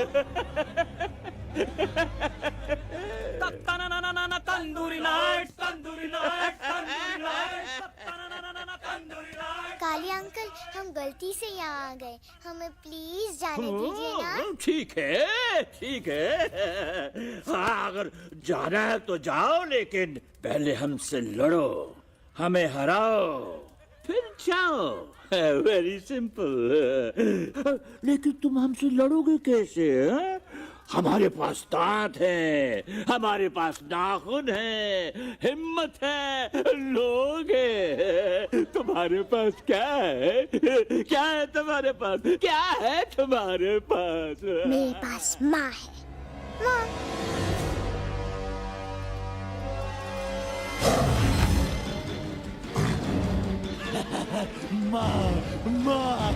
Tandoori night, tandoori night, tandoori night, tandoori night. Kaliya uncle, हम गलती से यहाँ आ गए, हमें प्लीज जाने दीजिए ना। ठीक है, ठीक है। हाँ, अगर जाना है तो जाओ, लेकिन पहले हमसे लड़ो, हमें हराओ, फिर जाओ। Very simple. लेकिन तुम हमसे लड़ोगे कैसे? हैं? हमारे पास दांत है, हमारे पास नाखून है, हिम्मत है, लोग है। तुम्हारे पास क्या है? क्या है तुम्हारे पास? क्या है तुम्हारे पास? मेरे पास माँ है। माँ। माँ, माँ।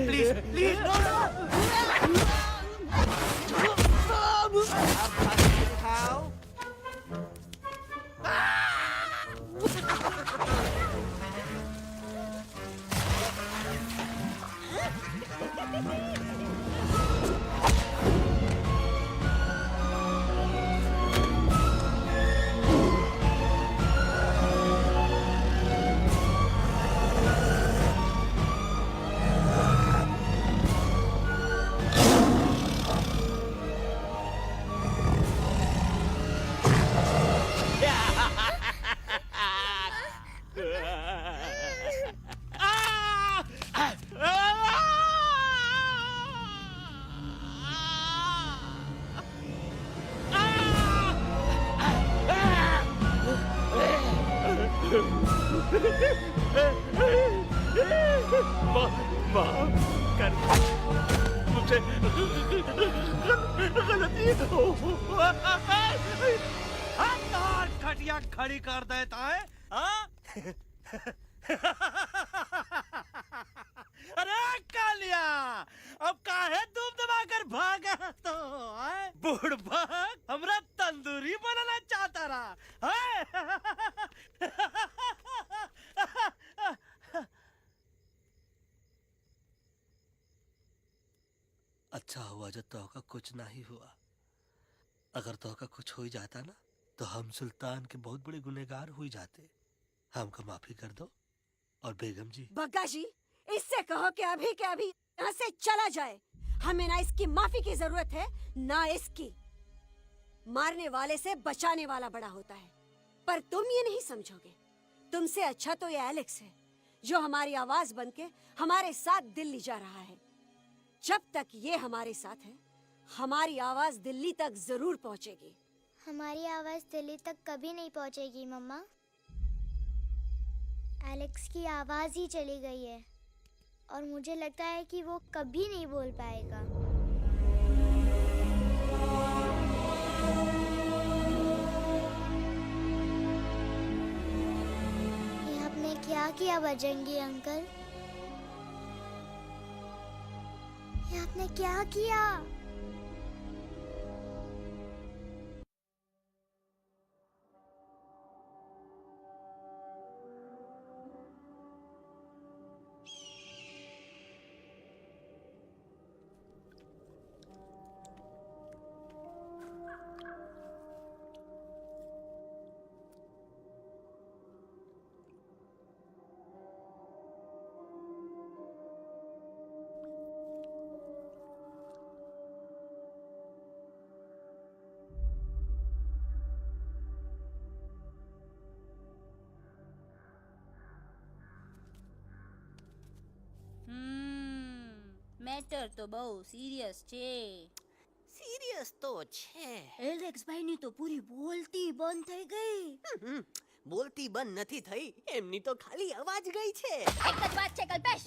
प्लीज प्लीज नो माफ कर मुझे, गलती हो। तार खटिया खड़ी कर देता है। हाँ? निकाल लिया। अब काहे धूम दबाकर भागा तो बुढ़बा हमरा तंदूरी बनाना चाहता रहा अच्छा हुआ जो तोहका कुछ नहीं हुआ। अगर तोहका कुछ हो ही जाता ना तो हम सुल्तान के बहुत बड़े गुनहगार हो जाते। हमको माफी कर दो। और बेगम जी, बग्गा जी, इससे कहो कि अभी के अभी यहाँ से चला जाए। हमें ना इसकी माफी की जरूरत है ना इसकी। मारने वाले से बचाने वाला बड़ा होता है, पर तुम ये नहीं समझोगे। तुमसे अच्छा तो ये एलेक्स है जो हमारी आवाज बनके हमारे साथ दिल्ली जा रहा है। जब तक ये हमारे साथ है हमारी आवाज दिल्ली तक जरूर पहुंचेगी। हमारी आवाज दिल्ली तक कभी नहीं पहुंचेगी मम्मा। एलेक्स की आवाज ही चली गई है और मुझे लगता है कि वो कभी नहीं बोल पाएगा। ये आपने क्या किया बजरंगी अंकल? ये आपने क्या किया? મેટર તો બહુ સિરિયસ છે. સિરિયસ તો છે. એલેક્સ ભાઈ ની તો પૂરી બોલતી બંધ થઈ ગઈ. બોલતી બંધ નથી થઈ, એમની તો ખાલી અવાજ ગઈ છે. एक જ बात છે कल्पेश.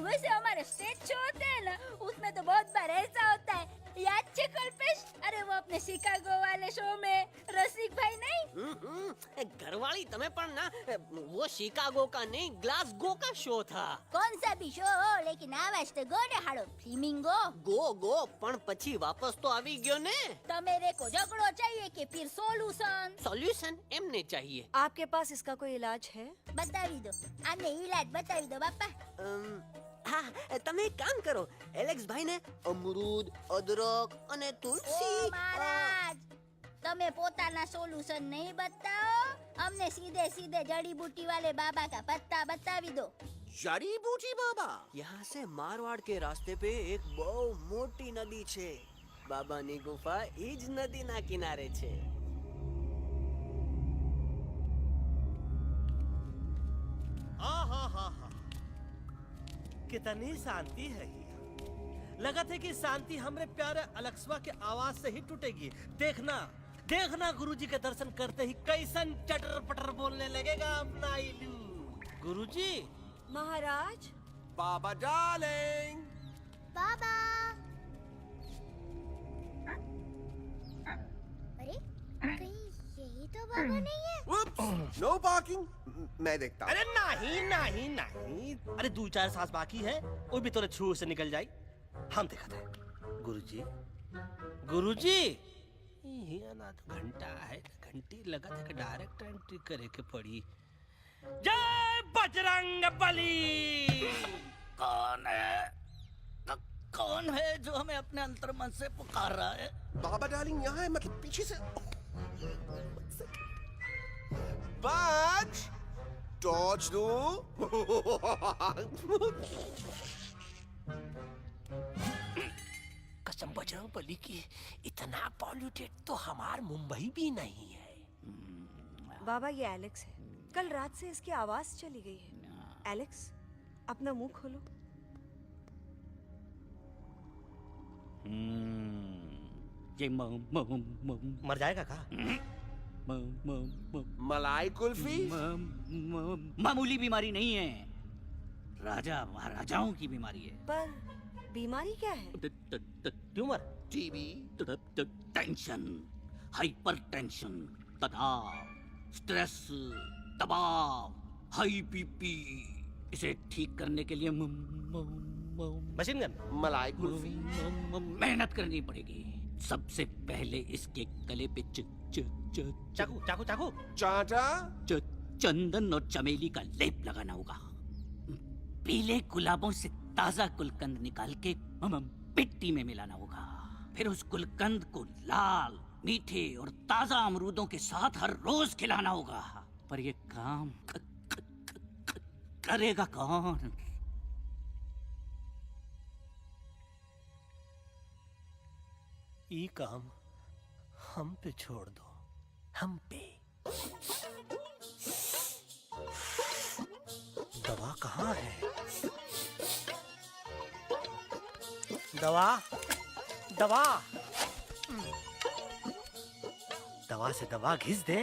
वैसे हमारे स्टेज शो होते हैं ना, उसमें तो बहुत बार ऐसा होता है. याद है कल्पेश? अरे वो अपने शिकागो वाले शो में रसिक भाई नहीं? घरवाली तुम्हें पण ना, वो शिकागो का नहीं ग्लासगो का शो था. कौन सा भी शो हो, लेकिन आवाज तो गो ने हाड़ो. फ्लेमिंगो गो पण પછી વાપસ તો આવી ગયો ને. तो मेरे को झगड़ो चाहिए कि फिर सोल्यूशन? सॉल्यूशन एमने चाहिए. आपके पास इसका कोई इलाज है? बतावी दो. आने इलाज बतावी दो बापा. हाँ, તમે એક કામ કરો, એલેક્સ ભાઈ ને અમરૂદ, અદરક અને તુલસી. ओ महाराज, તમે પોતાના સોલ્યુશન नहीं बताओ, हमने सीधे सीधे जड़ी बूटी वाले बाबा का पत्ता बतावी दो. जड़ी बूटी बाबा? यहाँ से मारवाड़ के रास्ते पे एक बहु मोटी नदी छे. बाबानी गुफा ईज नदी ना किनारे छे. कितनी शांति है यहाँ. लगा था कि शांति हमरे प्यारे अलेक्सवा के आवाज से ही टूटेगी. देखना देखना गुरुजी के दर्शन करते ही कैसन चटर पटर बोलने लगेगा अपना इलू. गुरुजी. महाराज. बाबा डार्लिंग. बाबा. अरे कहीं यही तो बाबा नहीं है? No parking. मैं देखता हूँ. अरे नहीं नहीं नहीं, अरे 2-4 सांस बाकी है, वो भी तोरे छू से निकल जाए. हम देखते हैं. गुरुजी गुरुजी, ये ना तो घंटा है, घंटी लगा था कि डायरेक्ट एंट्री करे के पड़ी. जय बजरंग बली. कौन है? कौन है जो हमें अपने अंतर्मन से पुकार रहा है? बाबा डार्लिंग यहाँ है, मतलब पीछे से. बाज टॉर्च दो. कसम बजरंग बली की, इतना पॉल्यूटेड तो हमार मुंबई भी नहीं है. बाबा ये एलेक्स है. कल रात से इसकी आवाज चली गई है. एलेक्स, अपना मुंह खोलो. ये मर जाएगा का? मलाई कुल्फी? मामूली बीमारी नहीं है, राजा महाराजाओं की बीमारी है. पर बीमारी क्या है? Tumour, TB, tension, hyper tension, तनाव, स्ट्रेस, दबाव, हाई बीपी, इसे ठीक करने के लिए मशीन गन, मलाई कुल्फी। मेहनत करनी पड़ेगी। सबसे पहले इसके गले पे चाकू चाकू चाकू चाटा। चंदन और चमेली का लेप लगाना होगा। पीले गुलाबों से ताजा गुलकंद निकाल के मिट्टी में मिलाना होगा। फिर उस गुलकंद को लाल, मीठे और ताजा अमरूदों के साथ हर रोज खिलाना होगा। पर ये काम करेगा कौन? ये काम हम पे छोड़ दो, हम पे। दवा कहाँ है? दवा, दवा, दवा से दवा घिस दे।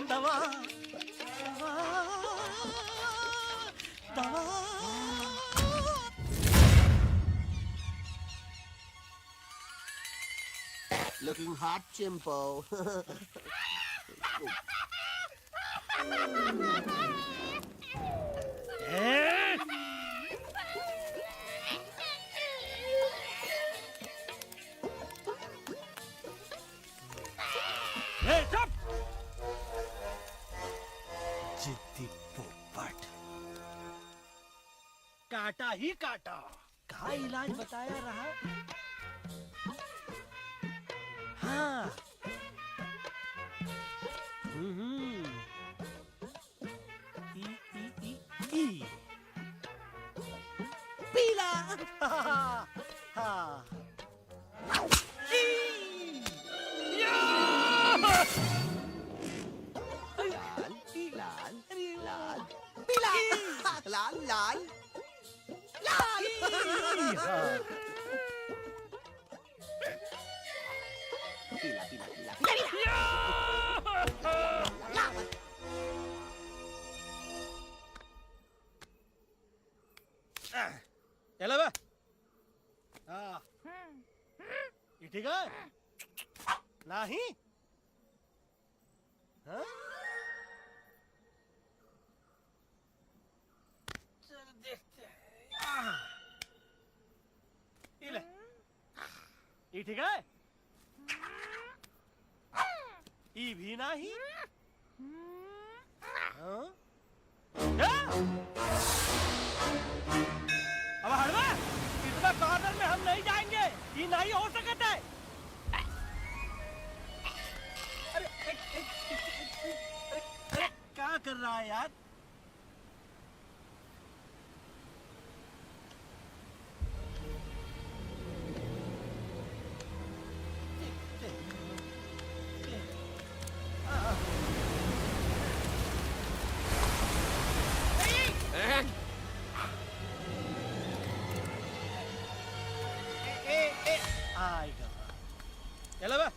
दवा, दवा, दवा। Looking hot, Chimpo. जिद्दी पोपट। काटा ही काटा। कहा इलाज बताया रहा? हाँ। ई। पीला। हाँ। लाल लाल पीला पीला पीला। चलो बे। हाँ। ये ठीक है? नहीं? हाँ? चलो देखते हैं। ये ले। ये ठीक है? ये भी नहीं? हाँ? अब हड़वा, इतना कॉर्नर में हम नहीं जाएंगे। ये नहीं हो सकता है। अरे क्या कर रहा है यार? आएगा। चलो बे।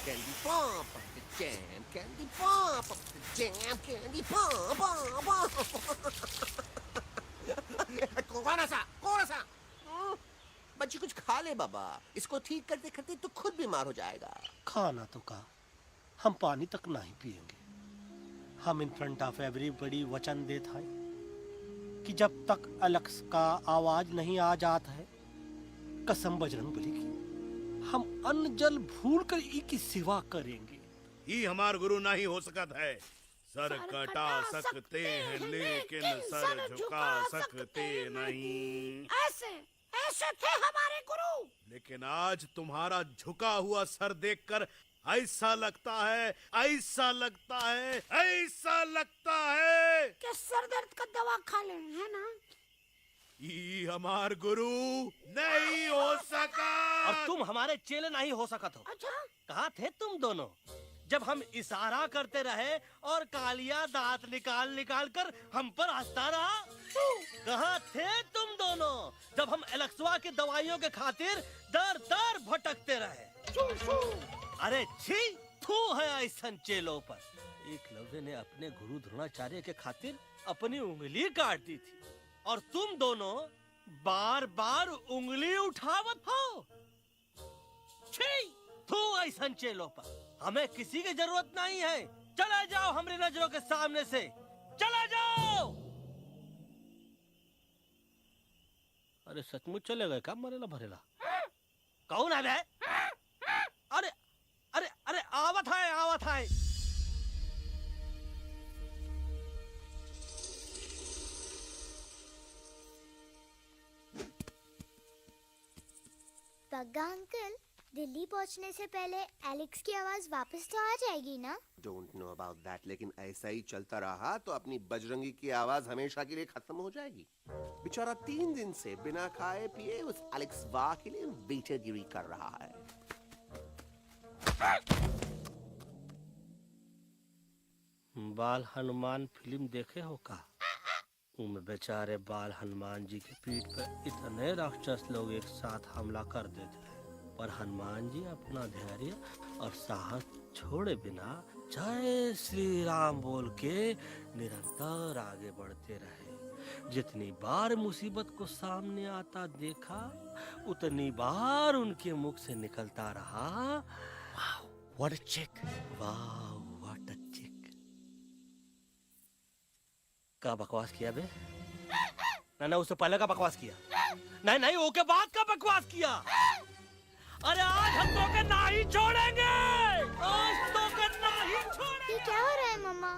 Candy pop up the jam, candy pop up the jam, candy pop up. कौन सा? बच्ची कुछ खा ले बाबा। इसको ठीक करते करते तो खुद बीमार हो जाएगा। खाना तो का, हम पानी तक नहीं पिएंगे। हम इन फ्रंट ऑफ एवरीबॉडी वचन देता है कि जब तक अलक्स का आवाज नहीं आ जाता है, कसम बजरंगबली की, हम अन्न जल भूल कर ई की सेवा करेंगे। ये हमार गुरु नहीं हो सकता है। सर कटा सकते हैं लेकिन सर झुका सकते नहीं। ऐसे ऐसे थे हमारे गुरु। लेकिन आज तुम्हारा झुका हुआ सर देखकर ऐसा लगता है, ऐसा लगता है, ऐसा लगता है कि सर दर्द का दवा खा ले, है ना? ये हमार गुरु नहीं हो सका। और तुम हमारे चेले नहीं हो सका तो। अच्छा? कहाँ थे तुम दोनों? जब हम इशारा करते रहे और कालिया दांत निकाल निकाल कर हम पर हंसता रहा? कहाँ थे तुम दोनों जब हम एलेक्सवा की दवाइयों के खातिर दर दर भटकते रहे? अरे छी, थू है ऐसन चेलों पर। एकलव्य ने अपने गुरु द्रोणाचार्य के खातिर अपनी उंगली काट दी थी और तुम दोनों बार बार उंगली उठावत हो। छी, थू ऐसन चेलों पर। हमें किसी की जरूरत नहीं है। चले जाओ हमारी नजरों के सामने से, चले जाओ। अरे सचमुच चले गए क्या? मरेला भरेला कौन है बे? अरे अरे अरे आवत है, आवत है। पग्गा अंकल, दिल्ली पहुंचने से पहले एलेक्स की आवाज वापस तो आ जाएगी ना? डोंट नो अबाउट दैट, लेकिन ऐसा ही चलता रहा तो अपनी बजरंगी की आवाज हमेशा के लिए खत्म हो जाएगी। बेचारा 3 दिन से बिना खाए पिए उस एलेक्स वाह के लिए बेटेगिरी कर रहा है। बाल हनुमान फिल्म देखे हो का? उनमें बेचारे बाल हनुमान जी की पीठ पर इतने राक्षस लोग एक साथ हमला कर देते हैं, पर हनुमान जी अपना धैर्य और साहस छोड़े बिना जय श्री राम बोल के निरंतर आगे बढ़ते रहे। जितनी बार मुसीबत को सामने आता देखा, उतनी बार उनके मुख से निकलता रहा, वाह व्हाट अ चिक, वाह व्हाट अ चिक। का बकवास किया बे? ना उससे पहले का बकवास किया? नहीं नहीं, वो के बाद का बकवास किया। अरे आज हम तो के नहीं छोड़ेंगे, आज तो के नहीं छोड़ेंगे। ये क्या हो रहा है मम्मा?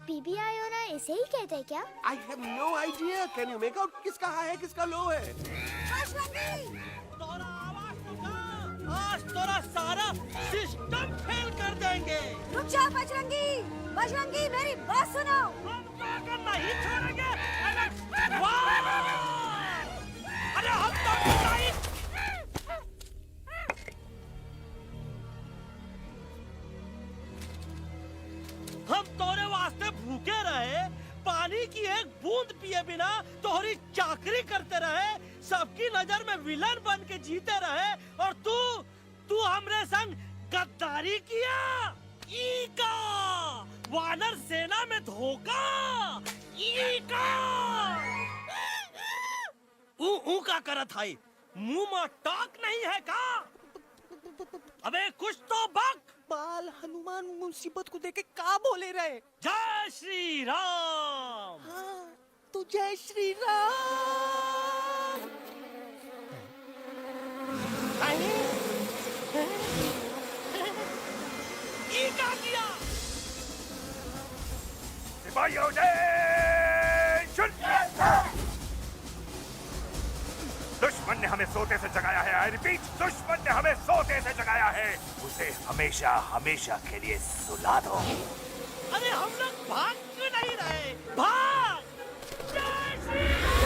बीबी आयोना ऐसे ही कहते हैं क्या? I have no idea. Can you make out किसका हाई है किसका लो है? तोरा आवाज तो का? आज तोरा सारा सिस्टम फेल कर देंगे। रुक जा बजरंगी, बजरंगी मेरी बात सुनो। नहीं छोड़ेंगे। अरे हम तो नहीं। हम तोरे वास्ते भूखे रहे, पानी की एक बूंद पिए बिना तोहरी चाकरी करते रहे, सबकी नजर में विलन बन के जीते रहे, और तू हमरे संग गद्दारी किया। ईका वानर सेना में धोखा, ईका ऊ का करत है? मुंह में टाक नहीं है का? अबे कुछ तो बक। बाल हनुमान मुसीबत को देखे का बोले रहे? जय श्री राम। हाँ, तो जय श्री राम। ये क्या किया? सिपाहियों दुश्मन ने हमें सोते से जगाया है। आई रिपीट, दुश्मन ने हमें सोते से जगाया है। उसे हमेशा हमेशा के लिए सुला दो। अरे हम लोग भाग क्यों नहीं रहे? भाग! जय श्री राम!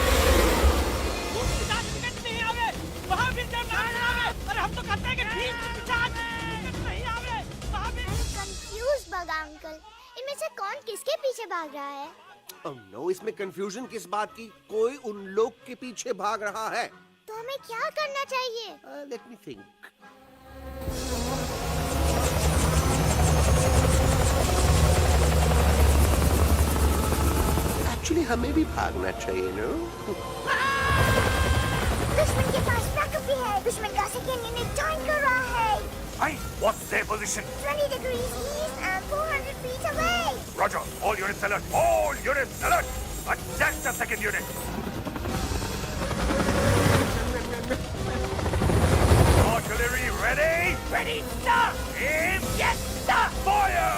नहीं आवे, वहाँ भी जब नहीं आवे। अरे हम तो कहते हैं कि ठीक नहीं आवे, वहाँ भी। कंफ्यूज बगा अंकल, इनमें से कौन किसके पीछे भाग रहा है? Oh no, इसमें कंफ्यूजन किस बात की? कोई उन लोग के पीछे भाग रहा है। तो हमें क्या करना चाहिए? Let me think. Actually, हमें भी भागना चाहिए, no? दुश्मन के पास बैकअप भी है। दुश्मन का सेकेंड यूनिट जॉइन कर रहा है। Hey, what's their position? 20 degrees east and 400 feet away. Roger, all units alert. All units alert. Attack the second unit. Artillery ready? Ready, sir. Aim. Yes, sir. Fire!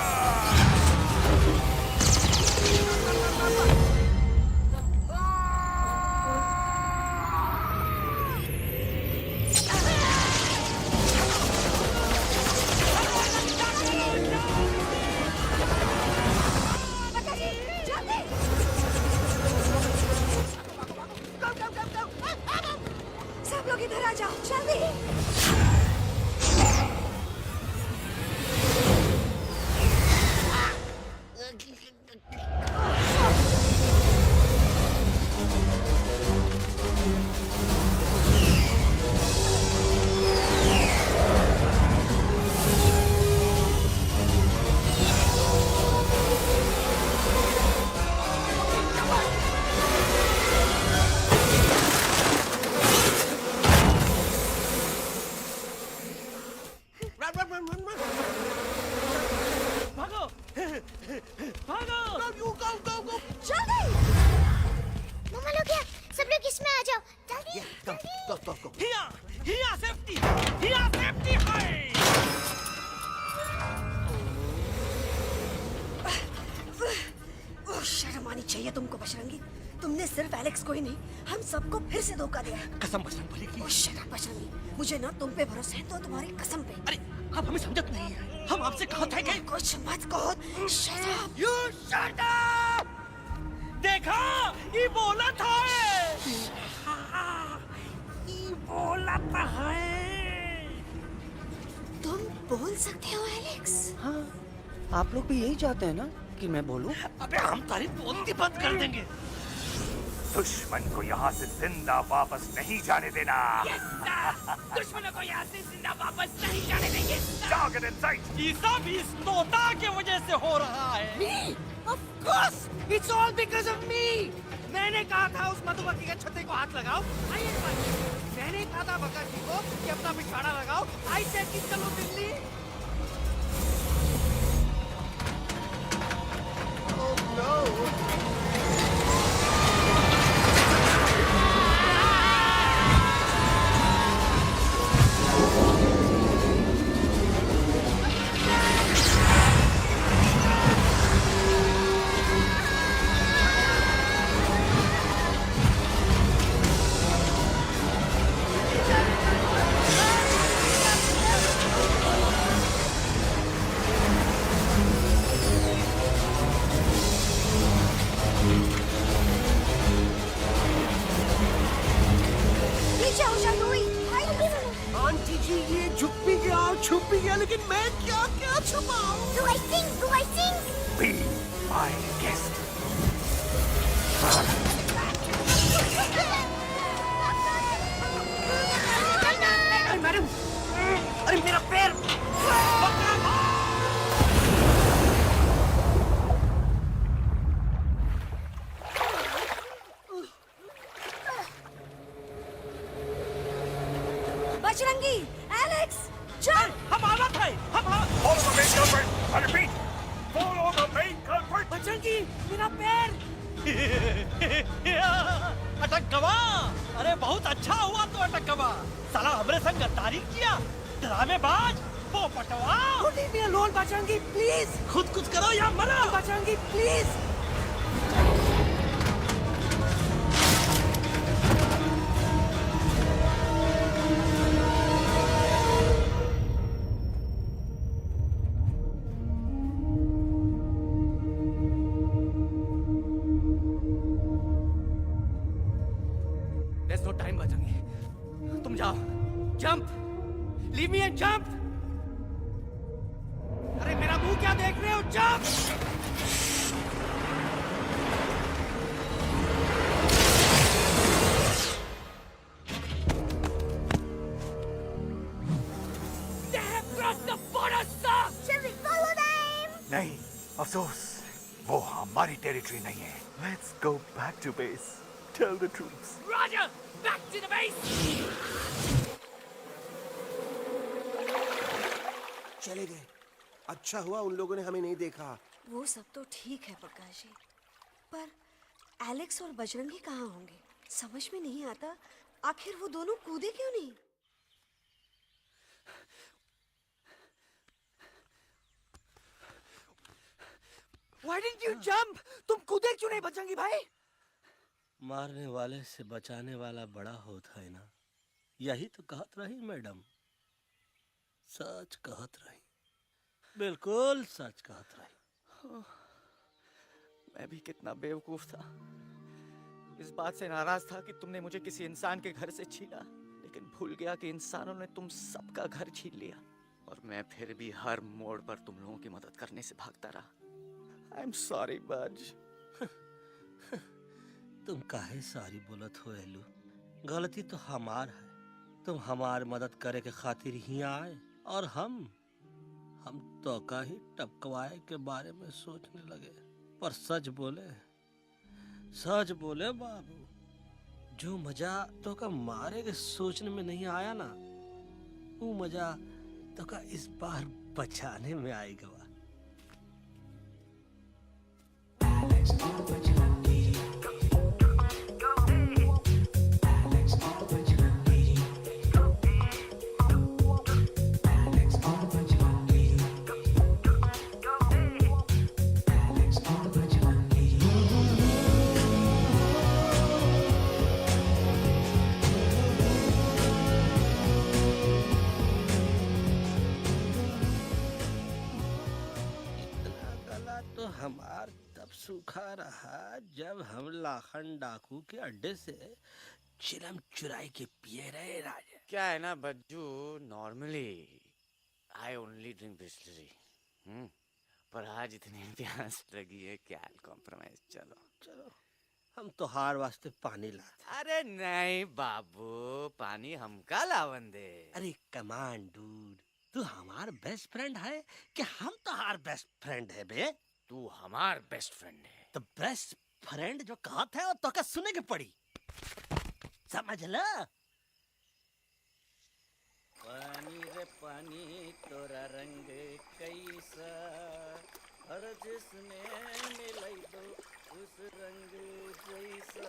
तो को हिया सेफ्टी है। शर्म आनी चाहिए तुमको बजरंगी। तुमने सिर्फ एलेक्स को ही नहीं, हम सबको फिर से धोखा दिया है। कसम बजरंग बली की। शट अप बजरंगी, मुझे ना तुम पे भरोसा है तो तुम्हारी कसम पे। अरे आप हमें समझत नहीं है, हम आपसे कहा था कि कुछ मत कहो। Shut up. You shut up. देखा, ये बोला था, ये बोला था है। तुम बोल सकते हो एलेक्स? हाँ, आप लोग भी यही चाहते हैं ना कि मैं बोलूं? अबे हम तारीफ बोलती बंद कर देंगे। दुश्मन को यहाँ से जिंदा वापस नहीं जाने देना। दुश्मनों को यहाँ से जिंदा वापस नहीं जाने देंगे। Target in sight. ये सब इस तोता के वजह से हो रहा है। Me? Of course, it's all because of me. मैंने कहा था उस मधुमक्खी के छत्ते को हाथ लगाओ। आइए मैंने कहा था भगत जी को कि अपना पिछवाड़ा लगाओ। आई सेड कि चलो दिल्ली। Oh no! आंटी जी ये झुक भी गया छुप भी गया, लेकिन मैं क्या क्या छुपाऊं? Do I sing? Be my guest. Madam, अरे मेरा पैर। बजरंगी, एलेक्स, चल। हम आना था, Follow the main culprit. I repeat, follow the main culprit. Bajrangi, मेरा पैर। अटक गवा। अरे बहुत अच्छा हुआ तो अटक गवा। साला हमरे संग गद्दारी किया, ड्रामेबाज, पोपटवा। Leave me alone, Bajrangi, please. खुद कुछ करो या मरो। Bajrangi, please. There's no time, Bajrangi. तुम जाओ, jump, leave me and jump। अरे मेरा मुंह क्या देख रहे हो? Jump. They have crossed the border, sir. Shall we follow them? नहीं, अफसोस, वो हमारी टेरिटरी नहीं है। Let's go back to base. Tell the troops. Roger, back to the base. चले गए। अच्छा हुआ उन लोगों ने हमें नहीं देखा। वो सब तो ठीक है प्रकाश जी, पर एलेक्स और बजरंगी कहाँ होंगे? समझ में नहीं आता आखिर वो दोनों कूदे क्यों नहीं? Why didn't you jump? तुम कूदे क्यों नहीं बजरंगी भाई? मारने वाले से बचाने वाला बड़ा होता है ना, यही तो कहत रही मैडम। सच कहत रही, बिल्कुल सच कहत रही। मैं भी कितना बेवकूफ था। इस बात से नाराज था कि तुमने मुझे किसी इंसान के घर से छीना, लेकिन भूल गया कि इंसानों ने तुम सबका घर छीन लिया, और मैं फिर भी हर मोड़ पर तुम लोगों की मदद करने से भागता रहा। आई एम सॉरी बज। तुम काहे सारी बोलत हो एलू? गलती तो हमार है। तुम हमार मदद करे के खातिर ही आए, और हम तो का ही टपकवाए के बारे में सोचने लगे। पर सच बोले बाबू, जो मजा तो का मारे के सोचने में नहीं आया ना, वो मजा तो का इस बार बचाने में आएगा। हमार तब सूखा रहा जब हम लाखन डाकू के अड्डे से चिलम चुराई के पिए रहे राजा। क्या है ना Bajju, normally I only drink Bisleri, पर आज इतनी प्यास लगी है क्या कॉम्प्रोमाइज। चलो चलो हम तो हार वास्ते पानी लाते। अरे नहीं बाबू, पानी हमका लावन दे। अरे कमान डूड, तू हमार बेस्ट फ्रेंड है कि हम तो हार बेस्ट फ्रेंड है बे? तू हमार बेस्ट फ्रेंड है। तो बेस्ट फ्रेंड जो कहा था वो तो क्या सुने के पड़ी, समझ ला। पानी रे पानी तोरा रंग कैसा, हर जिसमें मिलाई दो उस रंग जैसा।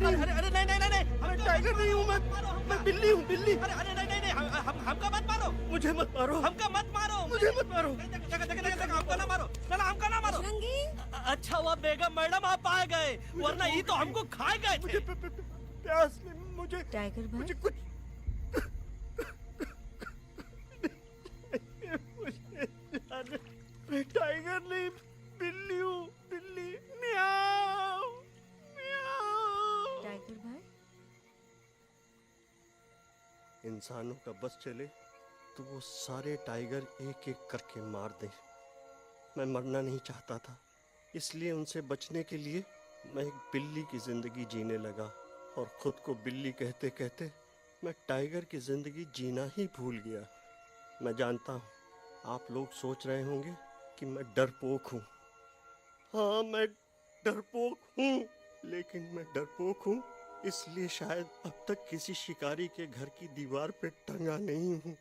अरे नहीं नहीं नहीं नहीं, अरे टाइगर नहीं हूँ मैं बिल्ली हूँ, बिल्ली। अरे अरे नहीं नहीं नहीं, हमका मत मारो, मुझे मत मारो, हमका मत मारो, मुझे मत मारो, हमका ना मारो, ना हमका ना मारो। अच्छा हुआ बेगम मैडम आप आ गए, वरना ये तो हमको खाए गए थे। प्यास ने मुझे, टाइगर भाई, मुझे कुछ मैं टाइगर नहीं बिल्ली हूँ, बिल्ली। म्याऊ म्याऊ। टाइगर भाई, इंसानों का बस चले तो वो सारे टाइगर एक एक करके मार दें। मैं मरना नहीं चाहता था, इसलिए उनसे बचने के लिए मैं एक बिल्ली की जिंदगी जीने लगा, और खुद को बिल्ली कहते कहते मैं टाइगर की जिंदगी जीना ही भूल गया। मैं जानता हूँ आप लोग सोच रहे होंगे कि मैं डरपोक हूँ। हाँ मैं डरपोक हूँ, लेकिन मैं डरपोक हूँ इसलिए शायद अब तक किसी शिकारी के घर की दीवार पे टंगा नहीं हूँ।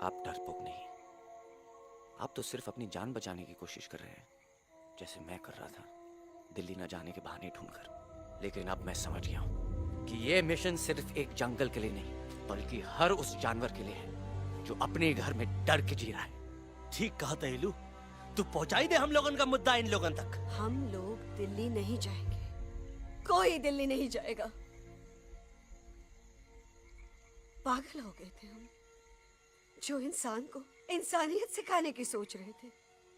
आप डरपोक नहीं, आप तो सिर्फ अपनी जान बचाने की कोशिश कर रहे हैं, जैसे मैं कर रहा था दिल्ली न जाने के बहाने ढूंढकर। लेकिन अब मैं समझ गया हूं कि ये मिशन सिर्फ एक जंगल के लिए नहीं, बल्कि हर उस जानवर के लिए है जो अपने घर में डर के जी रहा है। ठीक कहा था इलू, तू पहुंचाई दे हम लोगन का मुद्दा इन लोगन तक। हम लोग दिल्ली नहीं जाएंगे, कोई दिल्ली नहीं जाएगा। पागल हो गए थे हम, जो इंसान को इंसानियत सिखाने की सोच रहे थे,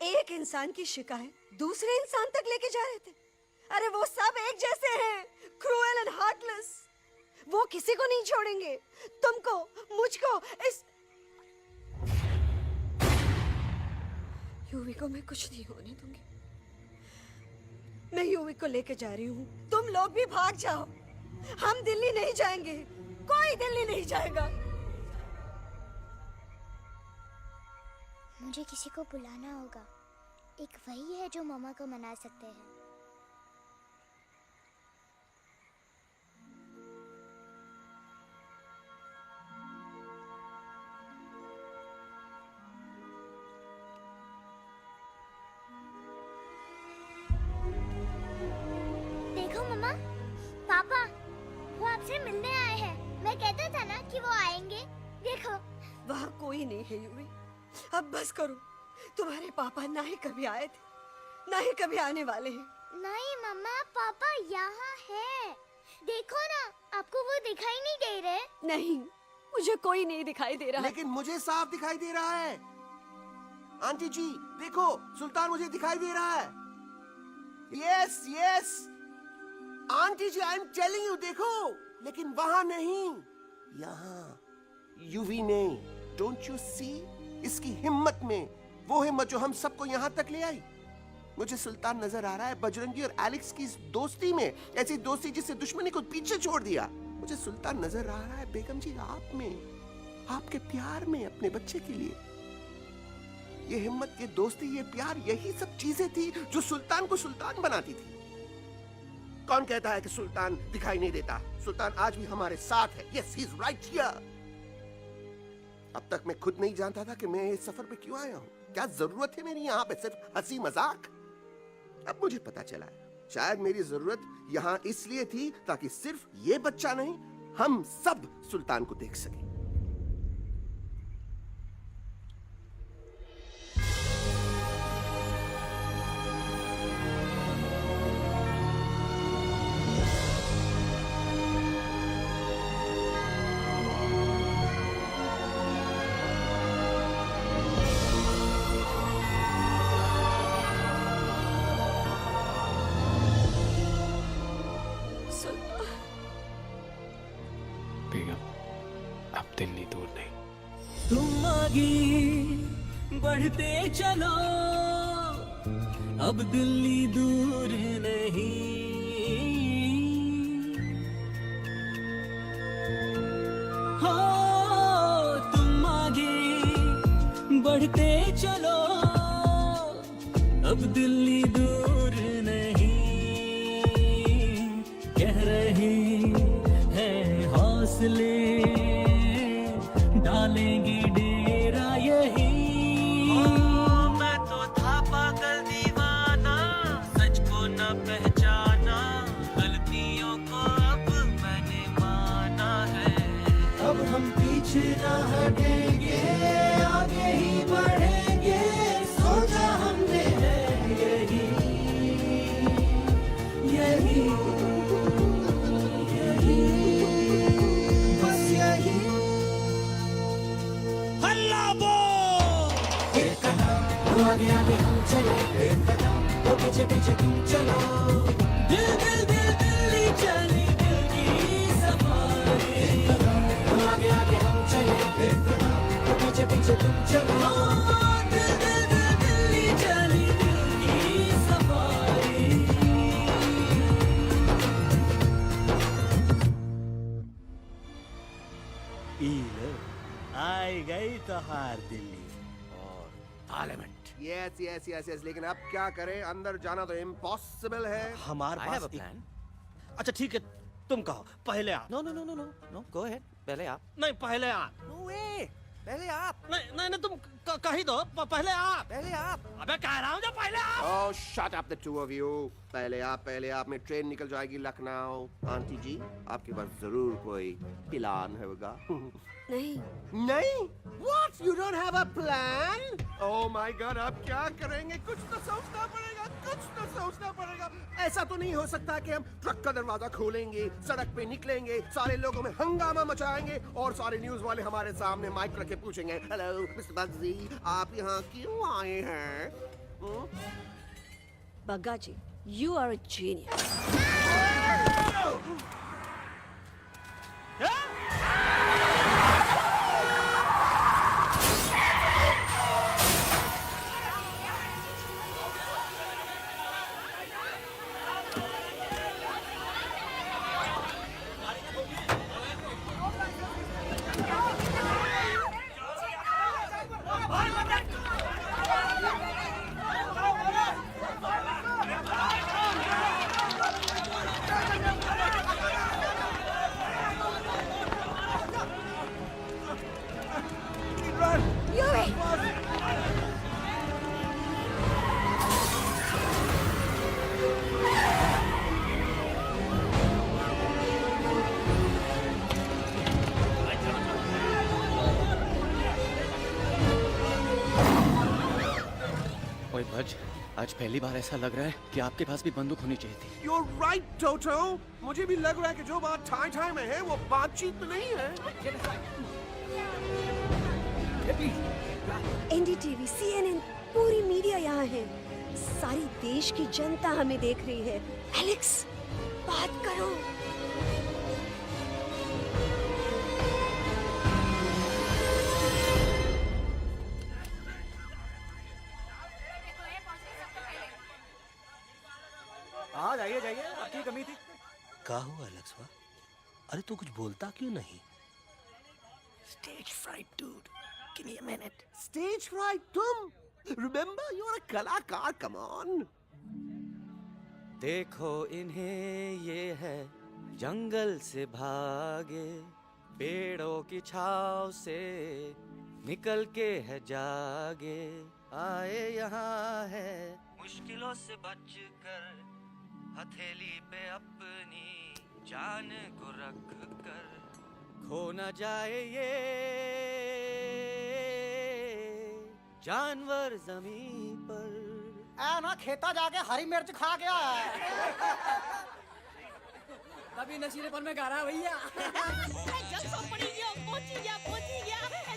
एक इंसान की शिकायत दूसरे इंसान तक लेके जा रहे थे। अरे वो सब एक जैसे हैं, क्रूएल एंड हार्टलेस। वो किसी को नहीं छोड़ेंगे, तुमको, मुझको, इस यूवी को मैं कुछ नहीं होने दूंगी। मैं यूवी को लेके जा रही हूँ, तुम लोग भी भाग जाओ। हम दिल्ली नहीं जाएंगे, कोई दिल्ली नहीं जाएगा। मुझे किसी को बुलाना होगा, एक वही है जो मामा को मना सकते हैं। देखो मम्मा, पापा वो आपसे मिलने आए हैं। मैं कहता था ना कि वो आएंगे। देखो वहाँ कोई नहीं है यूवी, अब बस करो। तुम्हारे पापा ना ही कभी आए थे, ना ही कभी आने वाले हैं। नहीं मम्मा, पापा यहाँ है। देखो ना, आपको वो दिखाई नहीं दे रहे? नहीं, मुझे कोई नहीं दिखाई दे रहा। लेकिन मुझे साफ दिखाई दे रहा है। आंटी जी देखो, सुल्तान मुझे दिखाई दे रहा है। Yes yes aunty ji, I am telling you, देखो। लेकिन वहां नहीं, यहाँ यूवी ने। Don't you see? इसकी हिम्मत में, वो हिम्मत जो हम सबको यहाँ तक ले आई। मुझे सुल्तान नजर आ रहा है बजरंगी और एलेक्स की इस दोस्ती में, ऐसी दोस्ती जिससे दुश्मनी को पीछे छोड़ दिया। मुझे सुल्तान नजर आ रहा है बेगम जी आप में, आपके प्यार में अपने बच्चे के लिए। ये हिम्मत, ये दोस्ती, ये प्यार, यही सब चीजें थी जो सुल्तान को सुल्तान बनाती थी। कौन कहता है कि सुल्तान दिखाई नहीं देता? सुल्तान आज भी हमारे साथ है। Yes, he is right here. अब तक मैं खुद नहीं जानता था कि मैं इस सफर पे क्यों आया हूँ। क्या जरूरत है मेरी यहाँ पे सिर्फ हंसी मजाक? अब मुझे पता चला है, शायद मेरी जरूरत यहाँ इसलिए थी ताकि सिर्फ ये बच्चा नहीं, हम सब सुल्तान को देख सके। बेगम, अब दिल्ली दूर नहीं। तुम आगे बढ़ते चलो, अब दिल्ली दूर नहीं। हो तुम आगे बढ़ते चलो, अब दिल्ली दूर नहीं। कह रहे हैं हौसले, डालेंगे डेरा यही। मैं तो था पागल दीवाना, सच को न पहचाना, गलतियों को अब मैंने माना है। अब हम पीछे न हटेंगे, आगे ही बढ़ेंगे, सोचा हमने है यही यही यही, बस यही। हल्ला बोल, एक कदम तो आगे आगे हम चले, एक कदम तो पीछे पीछे तुम चलो। दिल दिल दिल दिल्ली चली, दिल की सफारी। एक कदम तो आगे आगे हम चले, एक कदम तो पीछे पीछे तुम चलो। दिल दिल दिल दिल्ली चली, दिल की सफारी। आई गई तोहार दिल्ली और parliament. Yes yes yes yes, लेकिन अब क्या करें, अंदर जाना तो इम्पॉसिबल है। हमारे पास प्लान। अच्छा ठीक है, तुम कहो, पहले आप। No no no no no no, go ahead, पहले आप। नहीं, पहले आप। नो वे, पहले आप। नहीं नहीं नहीं, तुम कह ही दो, पहले आप। पहले आप। अबे कह रहा हूँ जो पहले आप। Oh shut up the two of you. पहले आप में ट्रेन निकल जाएगी लखनऊ। आंटी जी, आपके पास जरूर कोई प्लान होगा। नहीं नहीं? What? You don't have a plan? Oh my God, आप क्या करेंगे? कुछ तो सोचना पड़ेगा, कुछ तो सोचना पड़ेगा। ऐसा तो नहीं हो सकता कि हम ट्रक का दरवाजा खोलेंगे, सड़क पे निकलेंगे, सारे लोगों में हंगामा मचाएंगे और सारे न्यूज वाले हमारे सामने माइक रख के पूछेंगे, हेलो मिस्टर बग्जी, आप यहाँ क्यों आए हैं? बग्गा जी, you are a genius. ओए बज, आज पहली बार ऐसा लग रहा है कि आपके पास भी बंदूक होनी चाहिए थी। You're right, Toto. मुझे भी लग रहा है कि जो बात ठाई ठाई में है वो बातचीत में नहीं है। NDTV, CNN, पूरी मीडिया यहाँ है। सारी देश की जनता हमें देख रही है। एलेक्स, बात करो। हाँ जाइए जाइए, आपकी कमी थी। क्या हुआ लक्ष्मा? अरे तू कुछ बोलता क्यों नहीं? Stage fright, dude. Give me a minute. Stage fright, तुम? Remember, you're a कलाकार. Come on. देखो इन्हें, ये है जंगल से भागे, पेड़ों की छाव से निकल के है जागे, आए यहाँ है मुश्किलों से बचकर, हथेली पे अपनी जान को रख कर, खो न जाए ये जानवर जमीन पर। ना खेता जाके हरी मिर्च खा गया है। कभी नशीलेपन में गा रहा है भैया।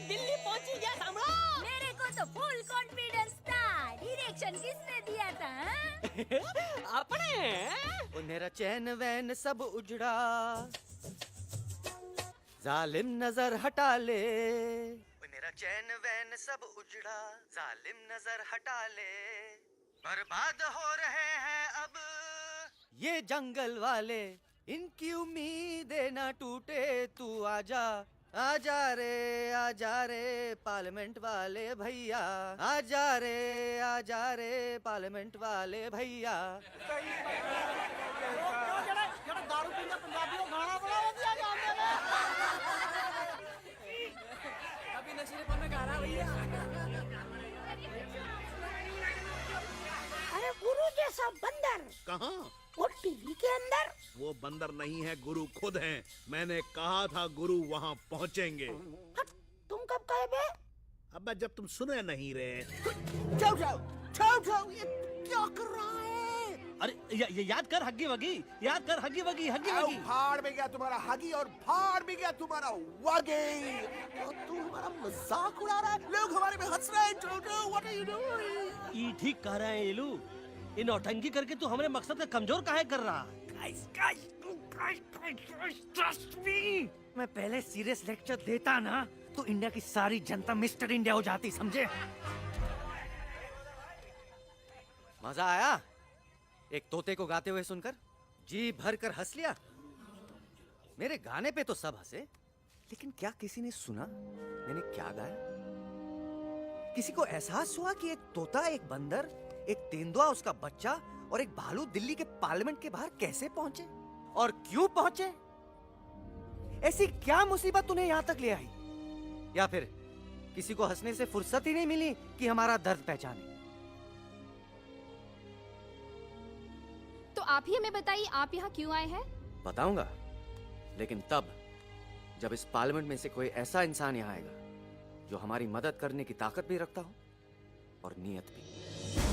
दिल्ली पहुंची गया सम्राट। मेरे को तो फुल कॉन्फिडेंस था। डायरेक्शन किसने दिया था? अपने। मेरा चैन वैन सब उजड़ा, जालिम नजर हटा ले, मेरा चैन वैन सब उजड़ा, जालिम नजर हटा ले, बर्बाद हो रहे हैं अब ये जंगल वाले, इनकी उम्मीदें ना टूटे, तू आजा आजा रे पार्लियामेंट वाले भैया, आजा रे पार्लियामेंट वाले भैया। दारू पीने पंजाबी को गाना बड़ा दिया जाता है। अभी नशीलेपन में गाना भैया। अरे गुरु जैसा बंदर कहाँ? वो टीवी के अंदर। वो बंदर नहीं है, गुरु खुद हैं। मैंने कहा था गुरु वहाँ पहुँचेंगे। तुम कब कहे बे? अब जब तुम सुने नहीं रहे। ये क्या कर रहा है? अरे याद कर हग्गी वगी, याद कर हग्गी वगी, हग्गी वगी। भाड़ में गया तुम्हारा हगी और भाड़ में गया तुम्हारा वगी। और तू हमारा मजाक उड़ा रहा है, लोग हमारे में हंस रहे हैं। What are you doing? ये ठीक कह रहे हैं इलू, ये नौटंकी करके तू हमारे मकसद का कमजोर काहे कर रहा? मैं पहले सीरियस लेक्चर देता ना तो इंडिया की सारी जनता मिस्टर इंडिया हो जाती, समझे? मजा आया एक तोते को गाते हुए सुनकर? जी भर कर हंस लिया। मेरे गाने पे तो सब हंसे, लेकिन क्या किसी ने सुना मैंने क्या गाया? किसी को एहसास हुआ कि एक तोता, एक बंदर, एक तेंदुआ, उसका बच्चा और एक भालू दिल्ली के पार्लियामेंट के बाहर कैसे पहुंचे और क्यों पहुंचे? ऐसी क्या मुसीबत उन्हें यहां तक ले आई? या फिर किसी को हंसने से फुर्सत ही नहीं मिली कि हमारा दर्द पहचाने? तो आप ही हमें बताइए, आप यहाँ क्यों आए हैं? बताऊंगा, लेकिन तब जब इस पार्लियामेंट में से कोई ऐसा इंसान यहाँ आएगा जो हमारी मदद करने की ताकत भी रखता हो और नीयत भी।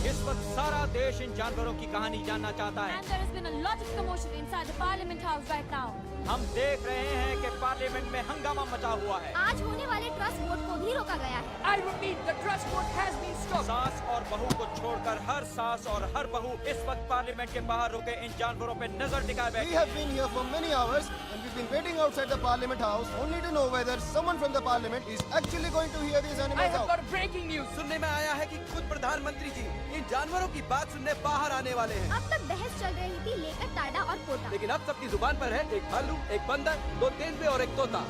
इस वक्त सारा देश इन जानवरों की कहानी जानना चाहता है। And there has been a lot of commotion inside the Parliament House right now. हम देख रहे हैं कि पार्लियामेंट में हंगामा मचा हुआ है। आज होने वाले ट्रस्ट वोट को भी रोका गया है। I repeat, the trust vote has been stopped. सास और बहू को छोड़कर हर सास और हर बहू इस वक्त पार्लियामेंट के बाहर रुके इन जानवरों पे नजर टिकाए बैठे। We have been here for many hours and we've been waiting outside the Parliament House only to know whether someone from the Parliament is actually going to hear these animals out. I have got breaking news. सुनने में आया है कि खुद प्रधानमंत्री जी इन जानवरों की बात सुनने बाहर आने वाले हैं। अब तक बहस चल रही थी लेकर टाडा और पोता, लेकिन अब सबकी जुबान पर है एक भालू, एक बंदर, दो तेंदुए और एक तोता।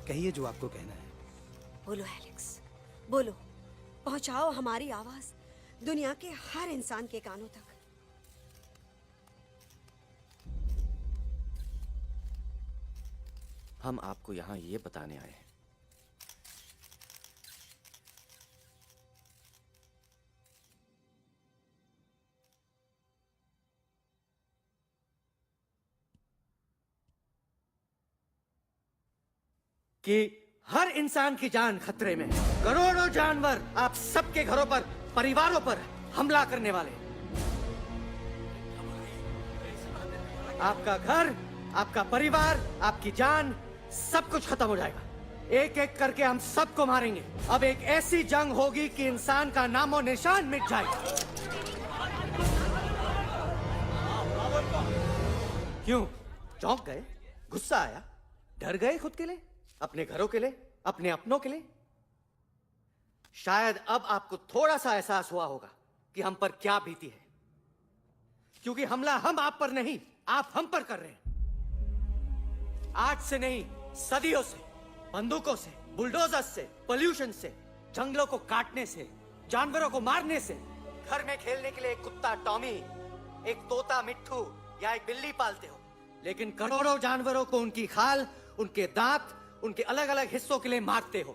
कहिए जो आपको कहना है। बोलो एलेक्स, बोलो। पहुंचाओ हमारी आवाज दुनिया के हर इंसान के कानों तक। हम आपको यहाँ ये बताने आए हैं कि हर इंसान की जान खतरे में है। करोड़ों जानवर आप सबके घरों पर, परिवारों पर हमला करने वाले। आपका घर, आपका परिवार, आपकी जान, सब कुछ खत्म हो जाएगा। एक एक करके हम सबको मारेंगे। अब एक ऐसी जंग होगी कि इंसान का नामो निशान मिट जाएगा। क्यों चौंक गए? गुस्सा आया? डर गए खुद के लिए, अपने घरों के लिए, अपने अपनों के लिए? शायद अब आपको थोड़ा सा एहसास हुआ होगा कि हम पर क्या बीती है, क्योंकि हमला हम आप पर नहीं, आप हम पर कर रहे हैं। आज से नहीं, सदियों से, बंदूकों से, बुलडोजर से, पोल्यूशन से, जंगलों को काटने से, जानवरों को मारने से। घर में खेलने के लिए एक कुत्ता टॉमी, एक तोता मिट्ठू या एक बिल्ली पालते हो, लेकिन करोड़ों जानवरों को उनकी खाल, उनके दांत, उनके अलग अलग हिस्सों के लिए मारते हो।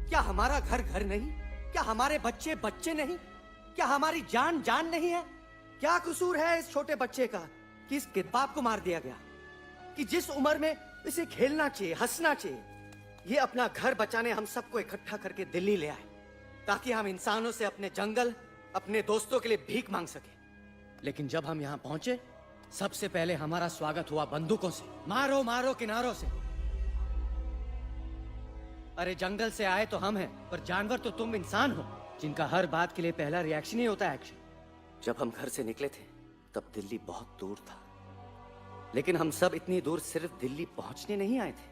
क्या हमारा घर घर नहीं? क्या हमारे बच्चे बच्चे नहीं? क्या हमारी जान जान नहीं है? क्या कसूर है इस छोटे बच्चे का कि इसके बाप को मार दिया गया, कि जिस उम्र में इसे खेलना चाहिए, हंसना चाहिए? ये अपना घर बचाने हम सबको इकट्ठा करके दिल्ली ले आए ताकि हम इंसानों से अपने जंगल, अपने दोस्तों के लिए भीख मांग सके। लेकिन जब हम यहाँ पहुंचे, सबसे पहले हमारा स्वागत हुआ बंदूकों से। मारो मारो किनारों से। अरे जंगल से आए तो हम हैं, पर जानवर तो तुम इंसान हो, जिनका हर बात के लिए पहला रिएक्शन ही होता है एक्शन। जब हम घर से निकले थे तब दिल्ली बहुत दूर था, लेकिन हम सब इतनी दूर सिर्फ दिल्ली पहुंचने नहीं आए थे,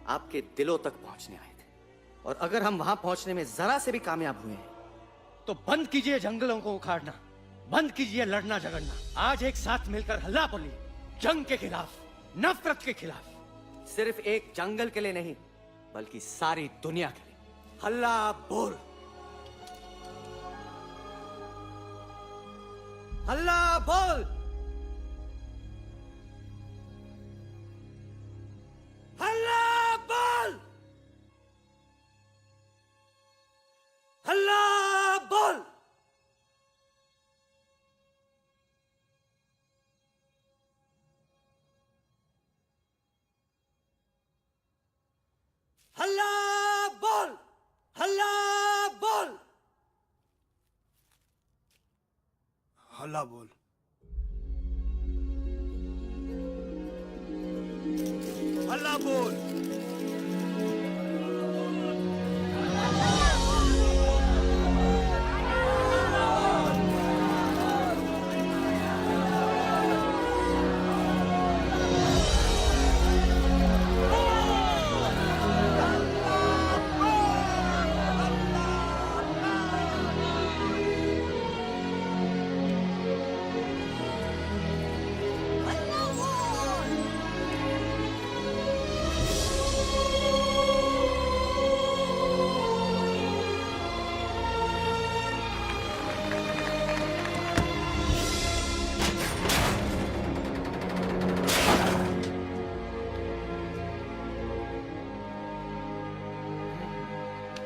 आपके दिलों तक पहुंचने आए थे। और अगर हम वहां पहुंचने में जरा से भी कामयाब हुए हैं तो बंद कीजिए जंगलों को उखाड़ना, बंद कीजिए लड़ना झगड़ना। आज एक साथ मिलकर हल्ला बोलिए, जंग के खिलाफ, नफरत के खिलाफ। सिर्फ एक जंगल के लिए नहीं, बल्कि सारी दुनिया के लिए। हल्ला बोल, हल्ला बोल, हल्ला बोल, हल्ला बोल। हल्ला बोल, हल्ला बोल, हल्ला बोल। हल्ला बोल।